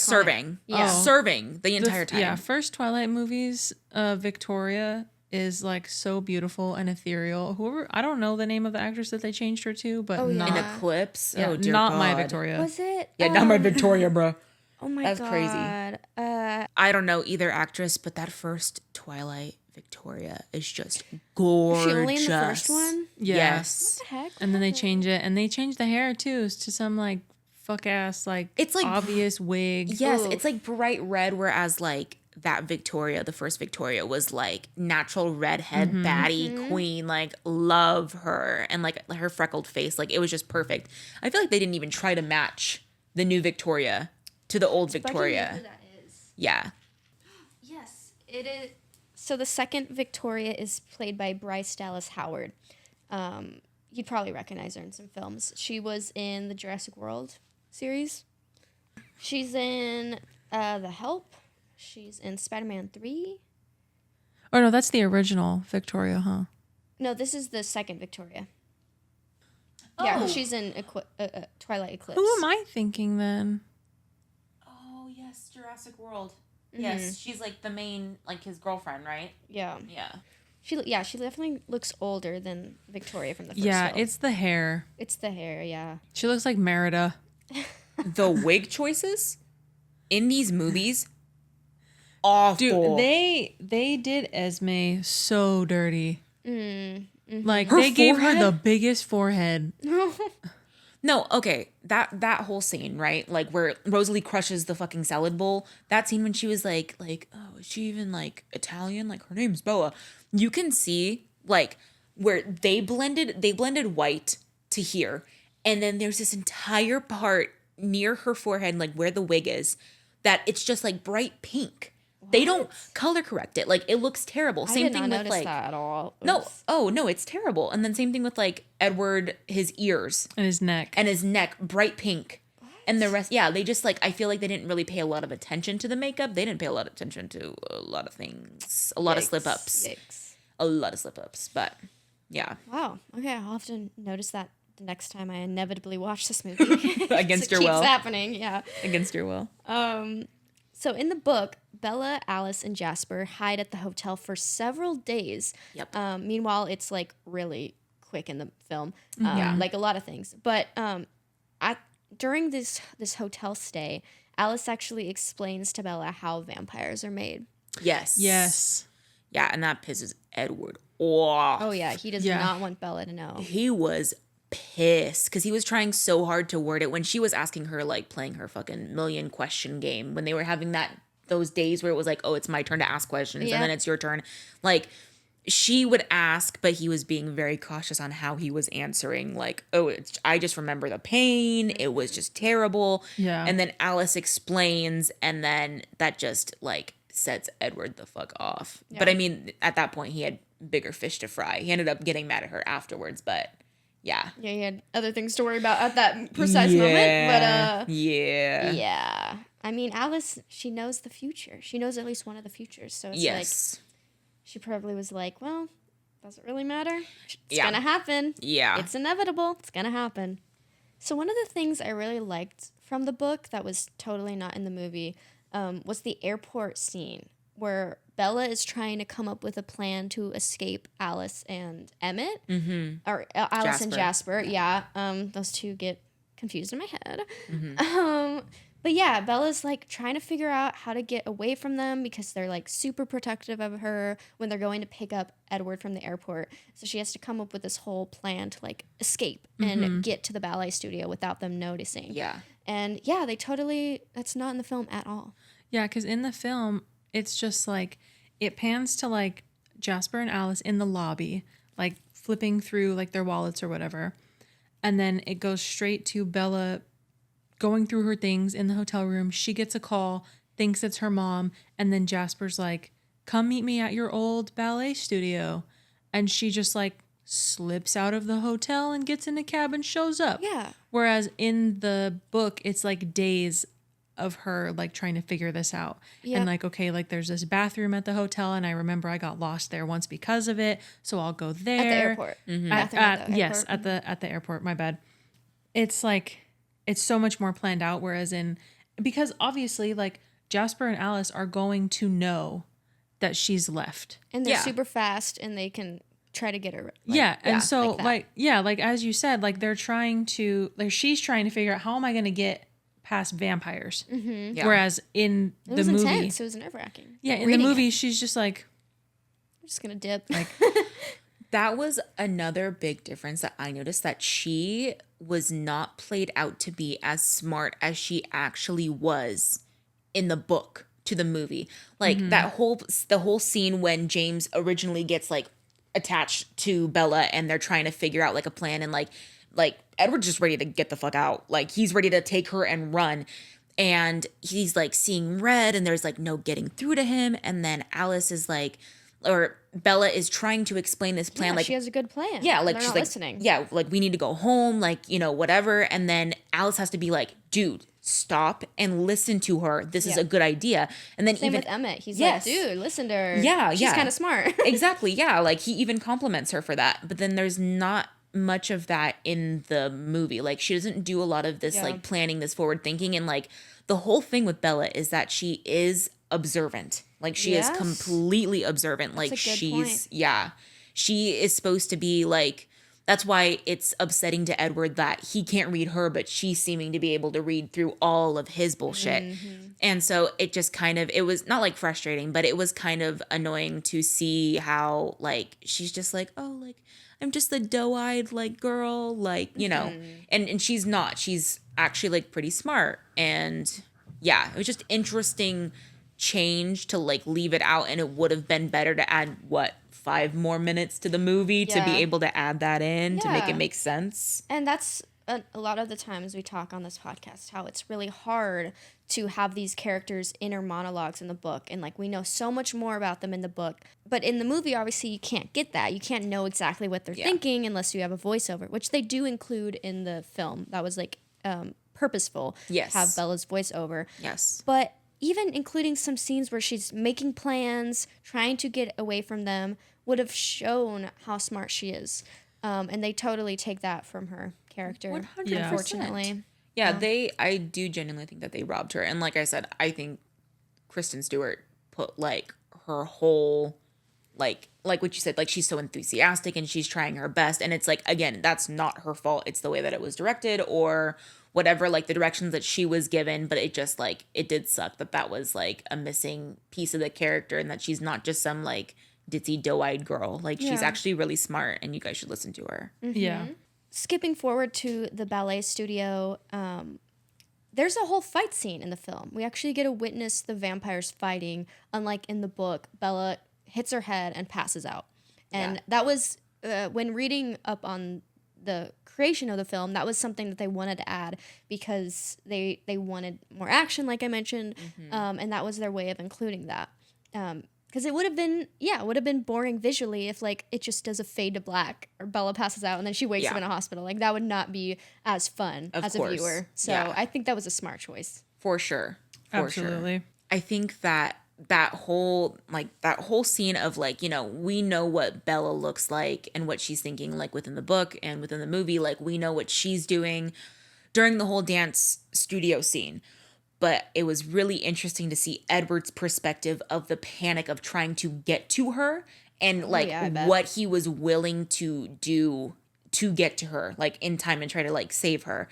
Serving the entire time. Yeah, first Twilight movies, Victoria is like so beautiful and ethereal. I don't know the name of the actress that they changed her to, but in Eclipse. Yeah, dear not God. my Victoria. Was it? Yeah, not my Victoria, bro. Oh my God. That's crazy. I don't know either actress, but that first Twilight Victoria is just gorgeous. Was she only in the first one? Yeah. Yes. What the heck? And then they change it, and they change the hair too to some like fuck ass like it's like obvious wig. Yes, Ooh. it's like bright red, whereas like that Victoria, the first Victoria, was like natural redhead baddie queen. Like love her, and like her freckled face, like it was just perfect. I feel like they didn't even try to match the new Victoria to the old Victoria. Who that is. Yeah. Yes, it is. So the second Victoria is played by Bryce Dallas Howard. You'd probably recognize her in some films. She was in the Jurassic World series. She's in The Help. She's in Spider-Man 3. Oh, no, that's the original Victoria, huh? No, this is the second Victoria. Oh. Yeah, she's in Twilight Eclipse. Who am I thinking then? Oh, yes, Jurassic World. Mm-hmm. Yes, she's like the main, like his girlfriend, right? Yeah. Yeah. She definitely looks older than Victoria from the first film. film. It's the hair. It's the hair, yeah. She looks like Merida. the wig choices in these movies, awful. Dude, they did Esme so dirty. Like, Her they gave her forehead? the biggest forehead. No, okay, that whole scene, right? Like where Rosalie crushes the fucking salad bowl. That scene when she was like, oh, is she even like Italian? Like her name's Bella. You can see like where they blended white to here, and then there's this entire part near her forehead, like where the wig is, that it's just like bright pink. They don't color correct it. Like it looks terrible. Same I did thing not with notice like that at all. no, Oops. oh no, it's terrible. And then same thing with like Edward, his ears And his neck. and his neck, bright pink. And the rest, yeah, they just like, I feel like they didn't really pay a lot of attention to the makeup. They didn't pay a lot of attention to a lot of things, a lot of slip ups, a lot of slip ups. But yeah, Wow. Okay, I'll have to notice that the next time I inevitably watch this movie. Against your It will. keeps happening. Yeah. against your will. So in the book, Bella, Alice, and Jasper hide at the hotel for several days. Yep. Meanwhile, it's like really quick in the film, Yeah. like a lot of things. But during this hotel stay, Alice actually explains to Bella how vampires are made. Yes. Yes. Yeah, and that pisses Edward off. Oh yeah, he does Yeah. not want Bella to know. He was pissed because he was trying so hard to word it when she was asking her, like playing her fucking million question game, when they were having those days where it was like, oh, it's my turn to ask questions Yeah. and then it's your turn. Like she would ask, but he was being very cautious on how he was answering. Like, oh, I just remember the pain. It was just terrible. Yeah. And then Alice explains, and then that just like sets Edward the fuck off. Yeah. But I mean, at that point, he had bigger fish to fry. He ended up getting mad at her afterwards, but yeah. Yeah, he had other things to worry about at that precise moment. But yeah. yeah. I mean, Alice, she knows the future. She knows at least one of the futures. So it's Yes. like she probably was like, well, does it really matter? It's Yeah. gonna happen. Yeah. It's inevitable. It's gonna happen. So one of the things I really liked from the book that was totally not in the movie was the airport scene where Bella is trying to come up with a plan to escape Alice and Emmett, or Alice and Jasper. Yeah, those two get confused in my head. But yeah, Bella's like trying to figure out how to get away from them because they're like super protective of her when they're going to pick up Edward from the airport. So she has to come up with this whole plan to like escape and get to the ballet studio without them noticing. Yeah. And yeah, that's not in the film at all. Yeah, because in the film, it's just like, it pans to like Jasper and Alice in the lobby, like flipping through like their wallets or whatever. And then it goes straight to Bella going through her things in the hotel room. She gets a call, thinks it's her mom. And then Jasper's like, come meet me at your old ballet studio. And she just like slips out of the hotel and gets in a cab and shows up. Yeah. Whereas in the book, it's like days of her like trying to figure this out. Yep. And like, okay, like there's this bathroom at the hotel and I remember I got lost there once because of it. So I'll go there. At the airport. Bathroom at the Yes, airport. at the airport, my bad. It's like, it's so much more planned out. Whereas because obviously like Jasper and Alice are going to know that she's left. And they're Yeah. super fast and they can try to get her. And so like that. like as you said, like they're trying to, like she's trying to figure out how am I going to get past vampires. Yeah. Whereas in It the was movie, intense. It was nerve-wracking. yeah, in Reading the movie, it. she's just like, I'm just gonna dip. like That was another big difference that I noticed, that she was not played out to be as smart as she actually was in the book to the movie. Like the whole scene when James originally gets like attached to Bella and they're trying to figure out like a plan, and like Edward's just ready to get the fuck out. Like he's ready to take her and run. And he's like seeing red and there's like no getting through to him. And then Alice is like, or Bella is trying to explain this plan. Yeah, like she has a good plan. yeah, like They're she's not like, listening. yeah, like we need to go home, like, you know, whatever. And then Alice has to be like, dude, stop and listen to her. This is Yeah. a good idea. And then Same even with Emmett. He's Yes. like, dude, listen to her. Yeah, She's yeah. kind of smart. exactly, yeah, like he even compliments her for that. But then there's not much of that in the movie. Like she doesn't do a lot of this Yeah. like planning, this forward thinking, and like the whole thing with Bella is that she is observant. Like she is Yes. completely observant. Like a good she's point. yeah. She is supposed to be like that's why it's upsetting to Edward that he can't read her, but she's seeming to be able to read through all of his bullshit. And so it just kind of, it was not like frustrating, but it was kind of annoying to see how like she's just like, oh, like I'm just the doe-eyed like girl, like, you know, and she's not. She's actually like pretty smart. And yeah, it was just interesting change to like leave it out, and it would have been better to add 5 more minutes to the movie to be able to add that in to make it make sense. And that's a lot of the times we talk on this podcast how it's really hard to have these characters' inner monologues in the book, and like we know so much more about them in the book, but in the movie obviously you can't get that. You can't know exactly what they're thinking unless you have a voiceover, which they do include in the film. That was like purposeful. Have Bella's voiceover. But even including some scenes where she's making plans, trying to get away from them, would have shown how smart she is. And they totally take that from her character, 100%. Unfortunately. Yeah, I do genuinely think that they robbed her. And like I said, I think Kristen Stewart put like her whole, like what you said, like she's so enthusiastic and she's trying her best. And it's like, again, that's not her fault. It's the way that it was directed or whatever, like the directions that she was given. But it just like, it did suck that was like a missing piece of the character, and that she's not just some like ditzy doe-eyed girl. Like she's actually really smart, and you guys should listen to her. Yeah. Skipping forward to the ballet studio, there's a whole fight scene in the film. We actually get to witness the vampires fighting. Unlike in the book, Bella hits her head and passes out. And that was, when reading up on the creation of the film, that was something that they wanted to add because they wanted more action, like I mentioned, and that was their way of including that. Because it would have been boring visually if like it just does a fade to black or Bella passes out and then she wakes up in a hospital. Like that would not be as fun as a viewer. So I think that was a smart choice. For sure. Absolutely. I think that whole scene of like, you know, we know what Bella looks like and what she's thinking, like within the book and within the movie, like we know what she's doing during the whole dance studio scene. But it was really interesting to see Edward's perspective of the panic of trying to get to her and like what he was willing to do to get to her, like in time and try to like save her.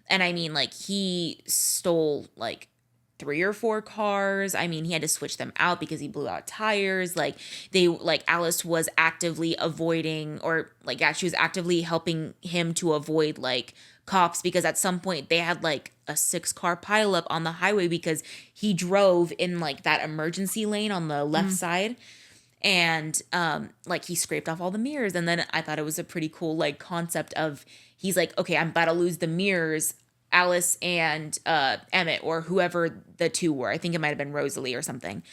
And I mean, like he stole like 3 or 4 cars. I mean, he had to switch them out because he blew out tires. Like Alice was actively avoiding, or like, she was actively helping him to avoid like cops, because at some point they had like a 6-car pileup on the highway because he drove in like that emergency lane on the left side. And like he scraped off all the mirrors. And then I thought it was a pretty cool like concept of, he's like, okay, I'm about to lose the mirrors. Alice and Emmett, or whoever the two were, I think it might have been Rosalie or something,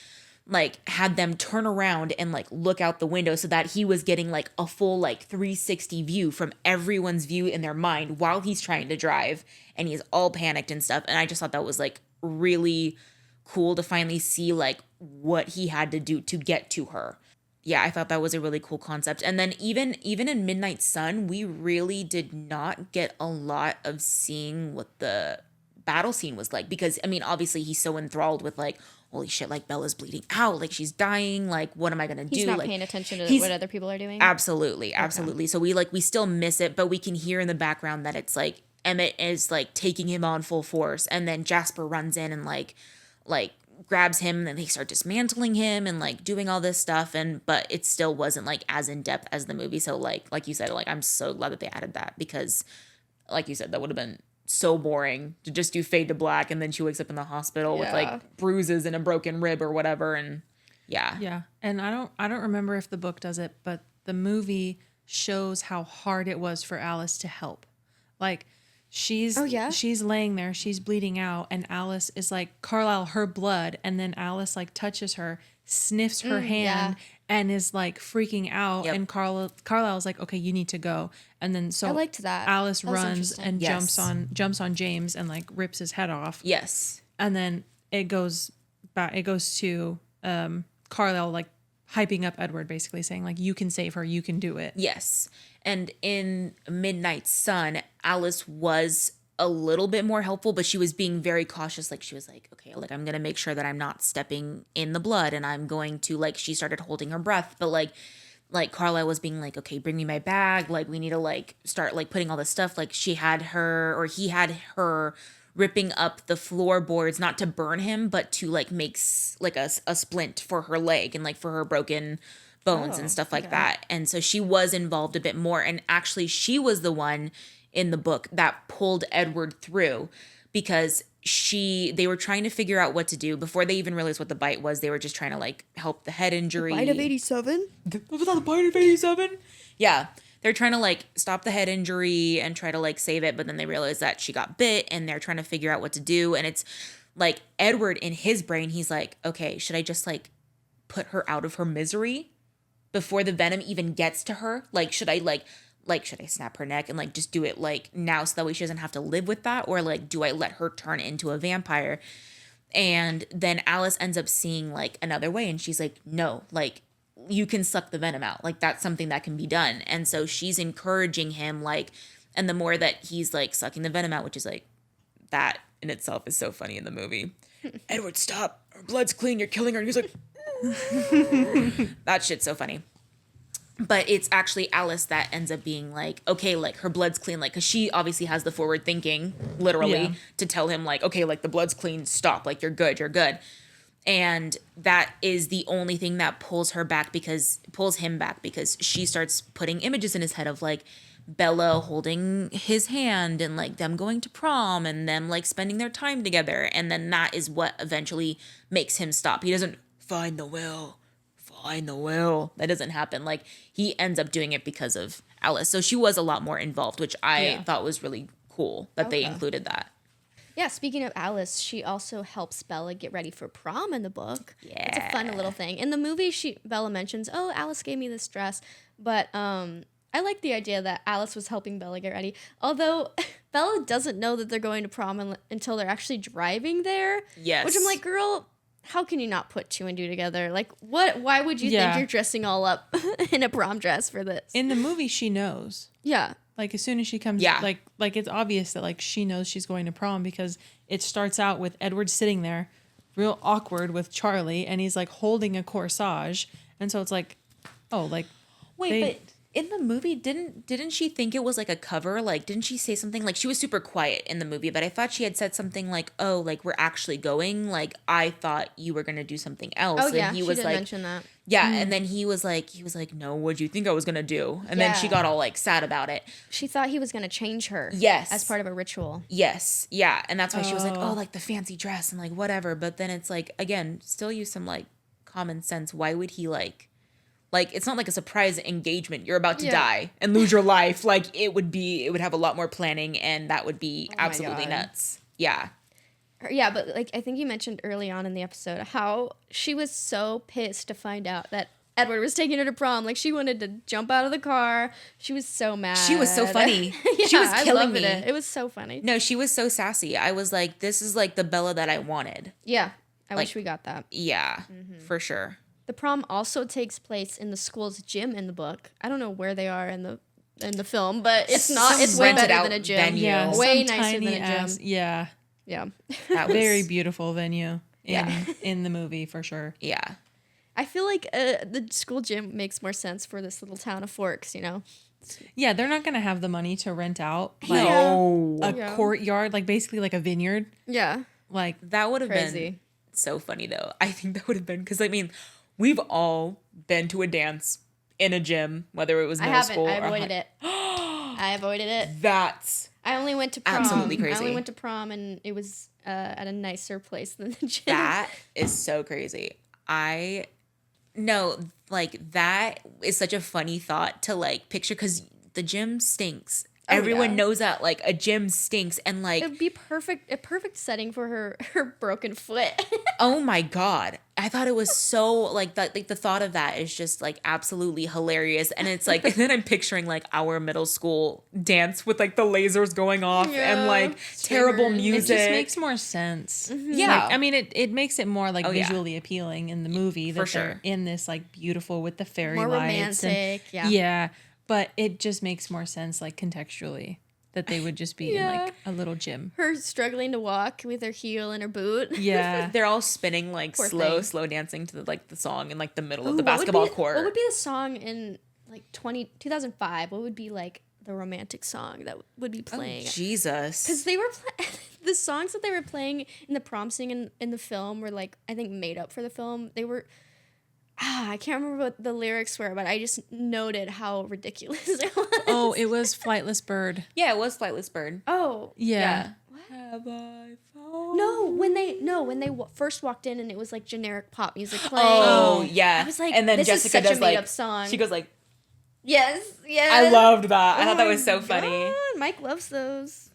like had them turn around and like look out the window so that he was getting like a full like 360 view from everyone's view in their mind while he's trying to drive, and he's all panicked and stuff. And I just thought that was like really cool to finally see like what he had to do to get to her. Yeah, I thought that was a really cool concept. And then even in Midnight Sun, we really did not get a lot of seeing what the battle scene was like, because I mean, obviously he's so enthralled with like, holy shit, like Bella's bleeding out, like she's dying, like what am I gonna do? He's not like, paying attention to what other people are doing. Absolutely. So we still miss it, but we can hear in the background that it's like Emmett is like taking him on full force, and then Jasper runs in and like grabs him, and they start dismantling him and like doing all this stuff, but it still wasn't like as in depth as the movie. So like you said, like I'm so glad that they added that, because like you said, that would have been so boring to just do fade to black and then she wakes up in the hospital with like bruises and a broken rib or whatever. And yeah. And I don't remember if the book does it, but the movie shows how hard it was for Alice to help. Like she's laying there, she's bleeding out, and Alice is like, Carlisle, her blood, and then Alice like touches her, sniffs her hand, and is like freaking out. And Carlisle's like, okay, you need to go. And then so I liked that. Alice runs and jumps on James and like rips his head off. Yes. And then it goes to Carlisle like hyping up Edward, basically saying like, you can save her, you can do it. Yes. And in Midnight Sun, Alice was a little bit more helpful, but she was being very cautious. Like she was like, okay, like I'm going to make sure that I'm not stepping in the blood, and I'm going to like, she started holding her breath, but like like Carlisle was being like, okay, bring me my bag. Like we need to like start like putting all this stuff. Like he had her ripping up the floorboards, not to burn him, but to like make like a splint for her leg and like for her broken bones and stuff like that. And so she was involved a bit more. And actually she was the one in the book that pulled Edward through, because they were trying to figure out what to do before they even realized what the bite was. They were just trying to like help the head injury. The bite of 87? Was that the bite of 87? Yeah. They're trying to like stop the head injury and try to like save it, but then they realize that she got bit and they're trying to figure out what to do. And it's like Edward in his brain, he's like, okay, should I just like put her out of her misery before the venom even gets to her? Like, should I should I snap her neck and like just do it like now so that way she doesn't have to live with that? Or like, do I let her turn into a vampire? And then Alice ends up seeing like another way, and she's like, no, like you can suck the venom out. Like that's something that can be done. And so she's encouraging him, like, and the more that he's like sucking the venom out, which is like, that in itself is so funny in the movie. Edward, stop. Her blood's clean. You're killing her. And he's like, that shit's so funny. But it's actually Alice that ends up being like, okay, like her blood's clean. Like, cause she obviously has the forward thinking literally to tell him like, okay, like the blood's clean. Stop. Like you're good. You're good. And that is the only thing that pulls him back, because she starts putting images in his head of like Bella holding his hand and like them going to prom and them like spending their time together. And then that is what eventually makes him stop. He doesn't find the will. That doesn't happen. Like he ends up doing it because of Alice. So she was a lot more involved, which I thought was really cool that they included that. Yeah, speaking of Alice, she also helps Bella get ready for prom in the book. Yeah. It's a fun little thing. In the movie, Bella mentions, oh, Alice gave me this dress. But I like the idea that Alice was helping Bella get ready. Although Bella doesn't know that they're going to prom until they're actually driving there. Yes. Which I'm like, girl, how can you not put two and two together? Like, why would you think you're dressing all up in a prom dress for this? In the movie, she knows. Yeah. Like, as soon as she comes, like it's obvious that, like, she knows she's going to prom, because it starts out with Edward sitting there, real awkward with Charlie, and he's, like, holding a corsage. And so it's like, oh, like... Wait, but in the movie, didn't she think it was, like, a cover? Like, didn't she say something? Like, she was super quiet in the movie, but I thought she had said something like, oh, like, we're actually going. Like, I thought you were going to do something else. Oh, and yeah, he she was did like, mention that. Yeah, and then he was like, no, what'd you think I was going to do? And then she got all, like, sad about it. She thought he was going to change her. Yes. As part of a ritual. Yes, yeah, and that's why she was like, oh, like, the fancy dress and, like, whatever. But then it's like, again, still use some, like, common sense. Why would he, like, it's not like a surprise engagement. You're about to die and lose your life. Like, it would have a lot more planning, and that would be absolutely nuts. Yeah. Yeah, but like I think you mentioned early on in the episode how she was so pissed to find out that Edward was taking her to prom. Like, she wanted to jump out of the car. She was so mad. She was so funny. Yeah, she was killing me. It was so funny. No, she was so sassy. I was like, this is like the Bella that I wanted. Yeah, I wish we got that. Yeah, for sure. The prom also takes place in the school's gym in the book. I don't know where they are in the film, but it's not. It's way better than a gym. Venue. Yeah, way nicer than a gym. Yeah. That was very beautiful venue in the movie, for sure. Yeah. I feel like the school gym makes more sense for this little town of Forks, you know? Yeah, they're not going to have the money to rent out like a courtyard, like basically like a vineyard. Yeah. Like, that would have been so funny, though. I think that would have been, because I mean, we've all been to a dance in a gym, whether it was middle school or I avoided it. I avoided it. I only went to prom. Absolutely crazy. I only went to prom, and it was at a nicer place than the gym. That is so crazy. No, like, that is such a funny thought to, like, picture, because the gym stinks. Everyone knows that, like, a gym stinks, and, like... It would be a perfect setting for her broken foot. Oh, my God. I thought it was so, like, the thought of that is just, like, absolutely hilarious, and it's, like, and then I'm picturing, like, our middle school dance with, like, the lasers going off and, like, terrible music. It just makes more sense. Mm-hmm. Yeah. Like, I mean, it makes it more, like, visually appealing in the movie. For sure. In this, like, beautiful with the fairy more lights. Romantic, Yeah. But it just makes more sense, like, contextually. that they would just be in like a little gym. Her struggling to walk with her heel and her boot. Yeah. They're all spinning like Poor slow thing. slow dancing to the song in like the middle of the Ooh, basketball court. What would be the song in like 2005? What would be like the romantic song that would be playing? Jesus. Because they were the songs that they were playing in the prom scene in the film were like, I think, made up for the film. They were, I can't remember what the lyrics were, but I just noted how ridiculous it was. Oh, it was Flightless Bird. Yeah, it was Flightless Bird. Oh. Yeah. Have I found? No, when they first walked in and it was like generic pop music playing. Oh, yeah. I was like, and then this Jessica is such does a made like up song. she goes like, yes. I loved that. I Oh thought that my was so funny. God, Mike loves those.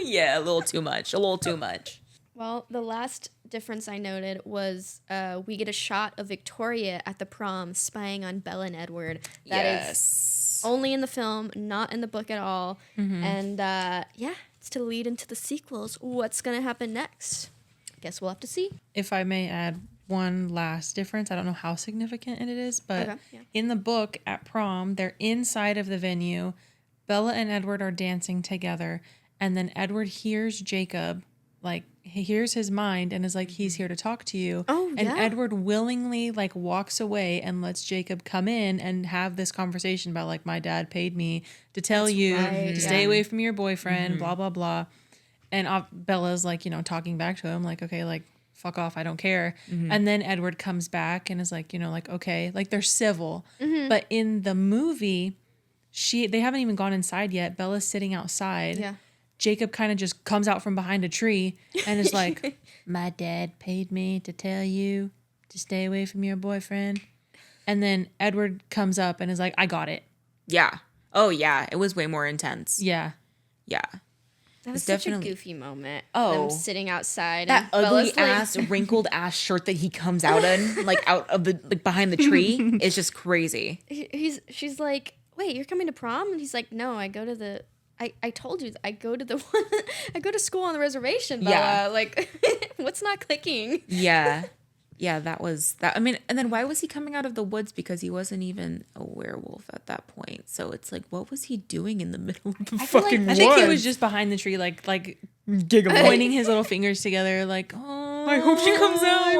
Yeah, a little too much. Well, the last difference I noted was we get a shot of Victoria at the prom spying on Bella and Edward. That is only in the film, not in the book at all. Mm-hmm. And it's to lead into the sequels. What's going to happen next? I guess we'll have to see. If I may add one last difference, I don't know how significant it is, but Okay, yeah. in the book at prom, they're inside of the venue. Bella and Edward are dancing together, and then Edward hears Jacob, like he hears his mind and is like, he's here to talk to you. Oh, and yeah. Edward willingly like walks away and lets Jacob come in and have this conversation about like, my dad paid me to tell That's you right, to yeah. stay away from your boyfriend, blah, blah, blah. And Bella's like, talking back to him like, okay, like, fuck off, I don't care. And then Edward comes back and is like, like, okay, like they're civil. But in the movie, they haven't even gone inside yet. Bella's sitting outside. Yeah. Jacob kind of just comes out from behind a tree and is like, my dad paid me to tell you to stay away from your boyfriend. And then Edward comes up and is like, I got it. Yeah. Oh yeah. It was way more intense. Yeah. Yeah. That was It's such definitely- a goofy moment. Oh. Them sitting outside. That and ugly Bella's like- ass, wrinkled ass shirt that he comes out in, like out of the like behind the tree, is just crazy. She's like, wait, you're coming to prom? And he's like, no, I go to the. I told you, I go to the one. I go to school on the reservation, Bella. Yeah. Like, what's not clicking? Yeah. Yeah, that was that. I mean, and then why was he coming out of the woods? Because he wasn't even a werewolf at that point. So it's like, what was he doing in the middle of the feel like- fucking woods? I think he was just behind the tree, like giggling. pointing his little fingers together, like, oh, I hope she comes out.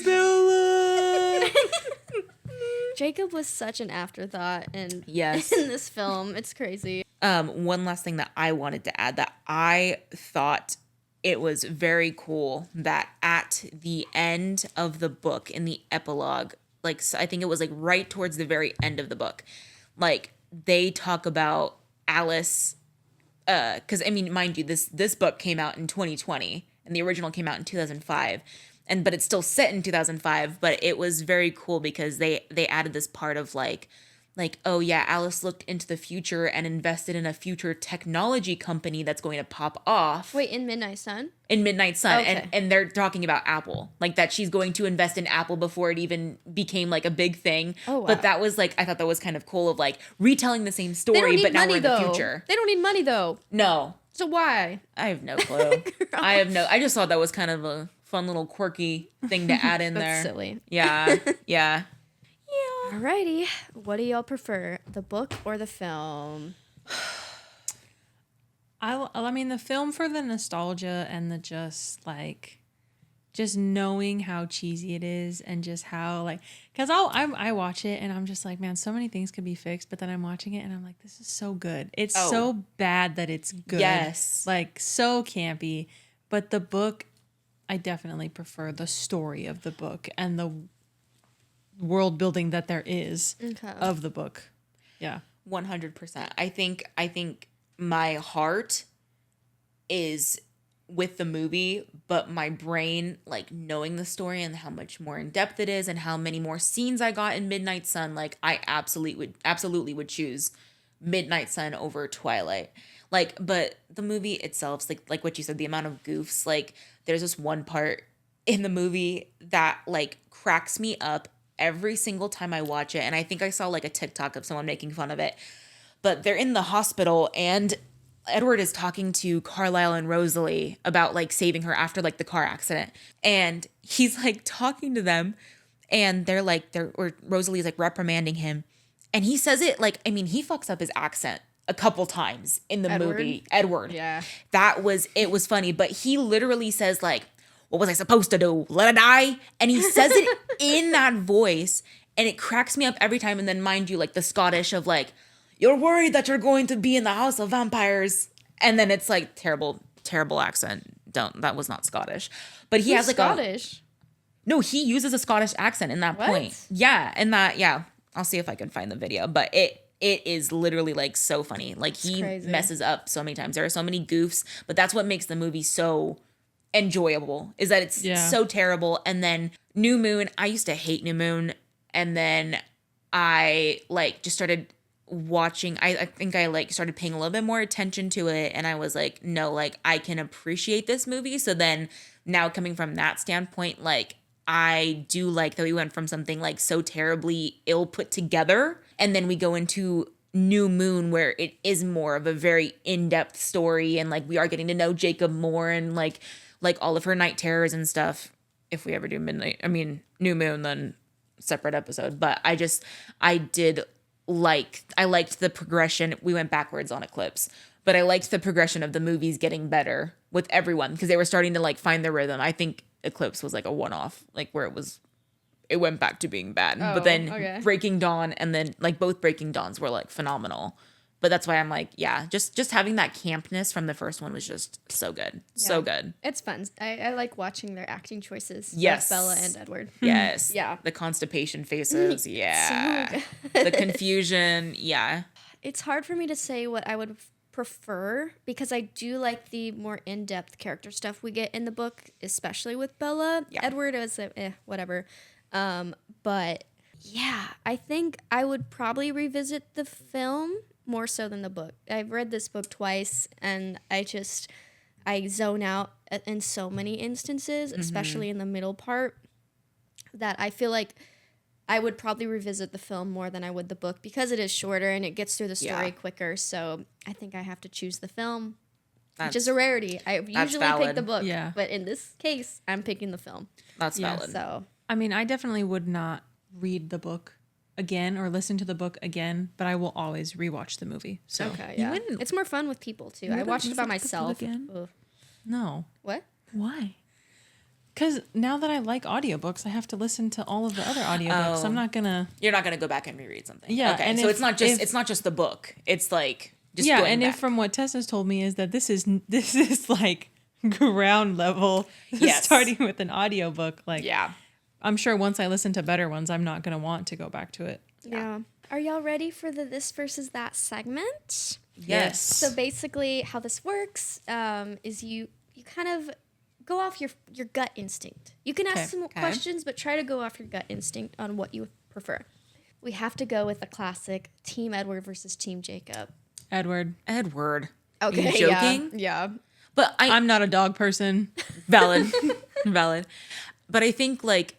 Bella. Jacob was such an afterthought in Yes. in this film. It's crazy. One last thing that I wanted to add, that I thought it was very cool that at the end of the book, in the epilogue, like, so I think it was like right towards the very end of the book, like they talk about Alice, because I mean, mind you, this book came out in 2020 and the original came out in 2005. But it's still set in 2005, but it was very cool because they added this part of like, oh yeah, Alice looked into the future and invested in a future technology company that's going to pop off. Wait, in Midnight Sun? In Midnight Sun. Okay. And they're talking about Apple, like that she's going to invest in Apple before it even became like a big thing. Oh, wow. But that was like, I thought that was kind of cool of like retelling the same They don't story, need but now money, we're in though. the future. They don't need money, though. No, So why? I have no clue. I just thought that was kind of a fun little quirky thing to add in there. That's silly. Yeah. Yeah. Alrighty. What do y'all prefer, the book or the film? I mean, the film for the nostalgia and the just knowing how cheesy it is and just how like, because I watch it and I'm just like, man, so many things could be fixed, but then I'm watching it and I'm like, this is so good. It's so bad that it's good. Yes. Like so campy. But the book, I definitely prefer the story of the book and the world building that there is of the book. Yeah. 100%. I think my heart is with the movie, but my brain, like knowing the story and how much more in depth it is and how many more scenes I got in Midnight Sun, like I absolutely would choose Midnight Sun over Twilight. Like, but the movie itself, like what you said, the amount of goofs, like there's this one part in the movie that like cracks me up every single time I watch it. And I think I saw like a TikTok of someone making fun of it, but they're in the hospital and Edward is talking to Carlisle and Rosalie about like saving her after like the car accident. And he's like talking to them and or Rosalie's like reprimanding him. And he says it like, I mean, he fucks up his accent a couple times in the Edward? movie. Edward. Yeah. It was funny, but he literally says like, what was I supposed to do? Let it die? And he says it in that voice, and it cracks me up every time. And then mind you, like the Scottish of like, you're worried that you're going to be in the house of vampires. And then it's like terrible accent. That was not Scottish. But he has like Scottish. No, he uses a Scottish accent in that point. Yeah, and I'll see if I can find the video, but it is literally like so funny. Like he messes up so many times. There are so many goofs, but that's what makes the movie so enjoyable, is that it's so terrible. And then New Moon, I used to hate New Moon, and then I like just started watching. I think I like started paying a little bit more attention to it, and I was like, no, like I can appreciate this movie. So then now coming from that standpoint, like I do like that we went from something like so terribly ill put together, and then we go into New Moon where it is more of a very in-depth story, and like we are getting to know Jacob more, and like all of her night terrors and stuff. If we ever do New Moon, then separate episode. But I liked the progression. We went backwards on Eclipse, but I liked the progression of the movies getting better with everyone, because they were starting to like find their rhythm. I think Eclipse was like a one-off, like where it went back to being bad. But then Breaking Dawn, and then like both Breaking Dawns were like phenomenal. But that's why I'm like, yeah, just having that campness from the first one was just so good. Yeah. So good. It's fun. I like watching their acting choices. Yes. Both Bella and Edward. Yes. Yeah. The constipation faces. Yeah. So good. The confusion. Yeah. It's hard for me to say what I would prefer, because I do like the more in-depth character stuff we get in the book, especially with Bella. Yeah. Edward was whatever. But yeah, I think I would probably revisit the film more so than the book. I've read this book twice, and I zone out in so many instances, especially in the middle part, that I feel like I would probably revisit the film more than I would the book, because it is shorter and it gets through the story quicker. So I think I have to choose the film, which is a rarity. I usually pick the book, but in this case, I'm picking the film. That's valid. So I mean, I definitely would not read the book again or listen to the book again, but I will always rewatch the movie. So okay, yeah, it's more fun with people too. I watched it by myself. No. What? Why? Because now that I like audiobooks, I have to listen to all of the other audiobooks. I'm not gonna. You're not gonna go back and reread something. Yeah. Okay. And so it's not just the book. It's like just going back. If from what Tessa's told me is that this is like ground level, starting with an audiobook. Like I'm sure once I listen to better ones, I'm not gonna want to go back to it. Yeah. Are y'all ready for the this versus that segment? Yes. So basically, how this works is you kind of go off your gut instinct. You can ask some questions, but try to go off your gut instinct on what you prefer. We have to go with the classic Team Edward versus Team Jacob. Edward. Okay. Are you joking? Yeah. But I'm not a dog person. Valid. But I think like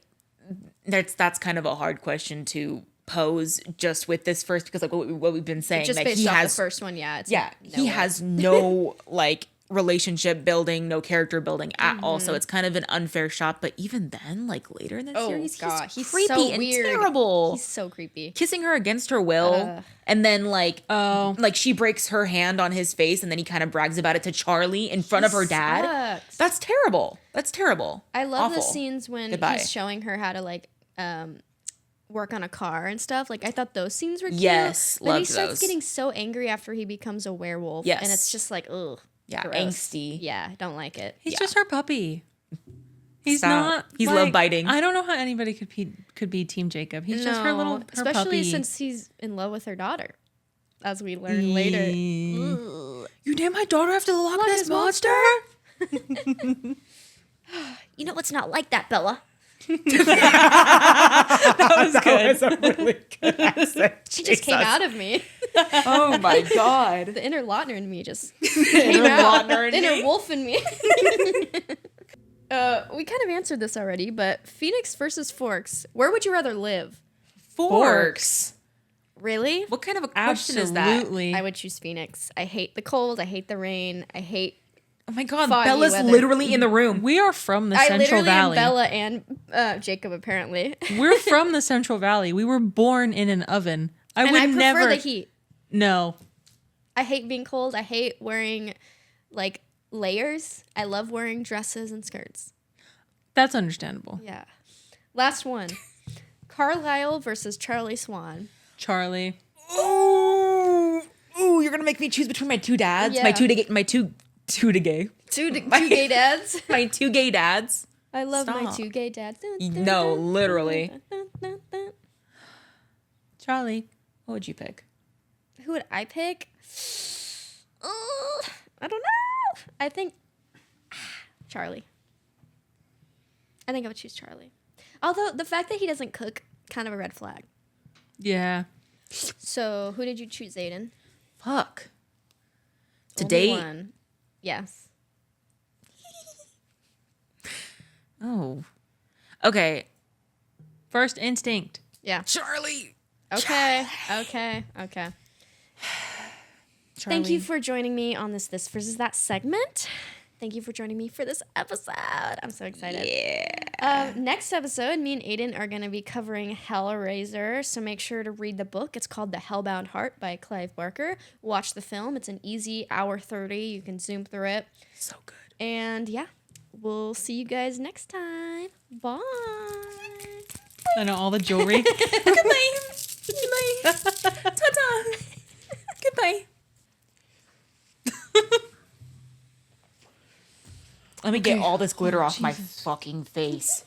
that's kind of a hard question to pose just with this first, because like what we've been saying, just like based he off has the first one, he has no like relationship building, no character building at all, so it's kind of an unfair shot. But even then, like later in the series, he's creepy so and weird. terrible. He's so creepy, kissing her against her will, and then like she breaks her hand on his face, and then he kind of brags about it to Charlie in front of her dad. That's terrible. I love Awful. the scenes when he's showing her how to like work on a car and stuff. Like I thought those scenes were cute. Yes, but he loved starts those. getting so angry after he becomes a werewolf. Yes, and it's just like ugh. Yeah, gross. angsty. Yeah, don't like it. He's just her puppy. He's Stop. not. He's like, love biting. I don't know how anybody could be Team Jacob. He's just her especially puppy. since he's in love with her daughter, as we learn later. You named my daughter after the Loch Ness monster? You know it's not like that, Bella. That was good. That was a really good accent. She just came out of me. Oh my god. The inner Lautner in me just came out. The inner wolf in me. We kind of answered this already, but Phoenix versus Forks. Where would you rather live? Forks. Really? What kind of a question is Absolutely. I would choose Phoenix. I hate the cold. I hate the rain. I hate. Oh my god, foggy Bella's weather. literally in the room. We are from the I Central literally Valley. am Bella and Jacob, apparently. We're from the Central Valley. We were born in an oven. I and would I prefer never the heat. No. I hate being cold. I hate wearing like layers. I love wearing dresses and skirts. That's understandable. Yeah. Last one. Carlisle versus Charlie Swan. Charlie. Ooh, you're gonna make me choose between my two dads. Yeah. My two gay dads. my two gay dads. I love my Stop. two gay dads. No, literally. Charlie. What would you pick? Who would I pick? I don't know. I think Charlie. I think I would choose Charlie. Although the fact that he doesn't cook, kind of a red flag. Yeah. So who did you choose, Aiden? Fuck. To Only date? one. Yes. Oh. Okay. First instinct. Yeah. Charlie. Okay. Charlie. Okay. Charlie. Thank you for joining me on this versus that segment. Thank you for joining me for this episode. I'm so excited. Yeah. Next episode, me and Aiden are going to be covering Hellraiser, so make sure to read the book. It's called The Hellbound Heart by Clive Barker. Watch the film. It's an easy hour 30. You can zoom through it. So good. And yeah, we'll see you guys next time. Bye. I know all the jewelry. Goodbye. Goodbye. Ta-ta. Goodbye. Let me get all this glitter off my fucking face.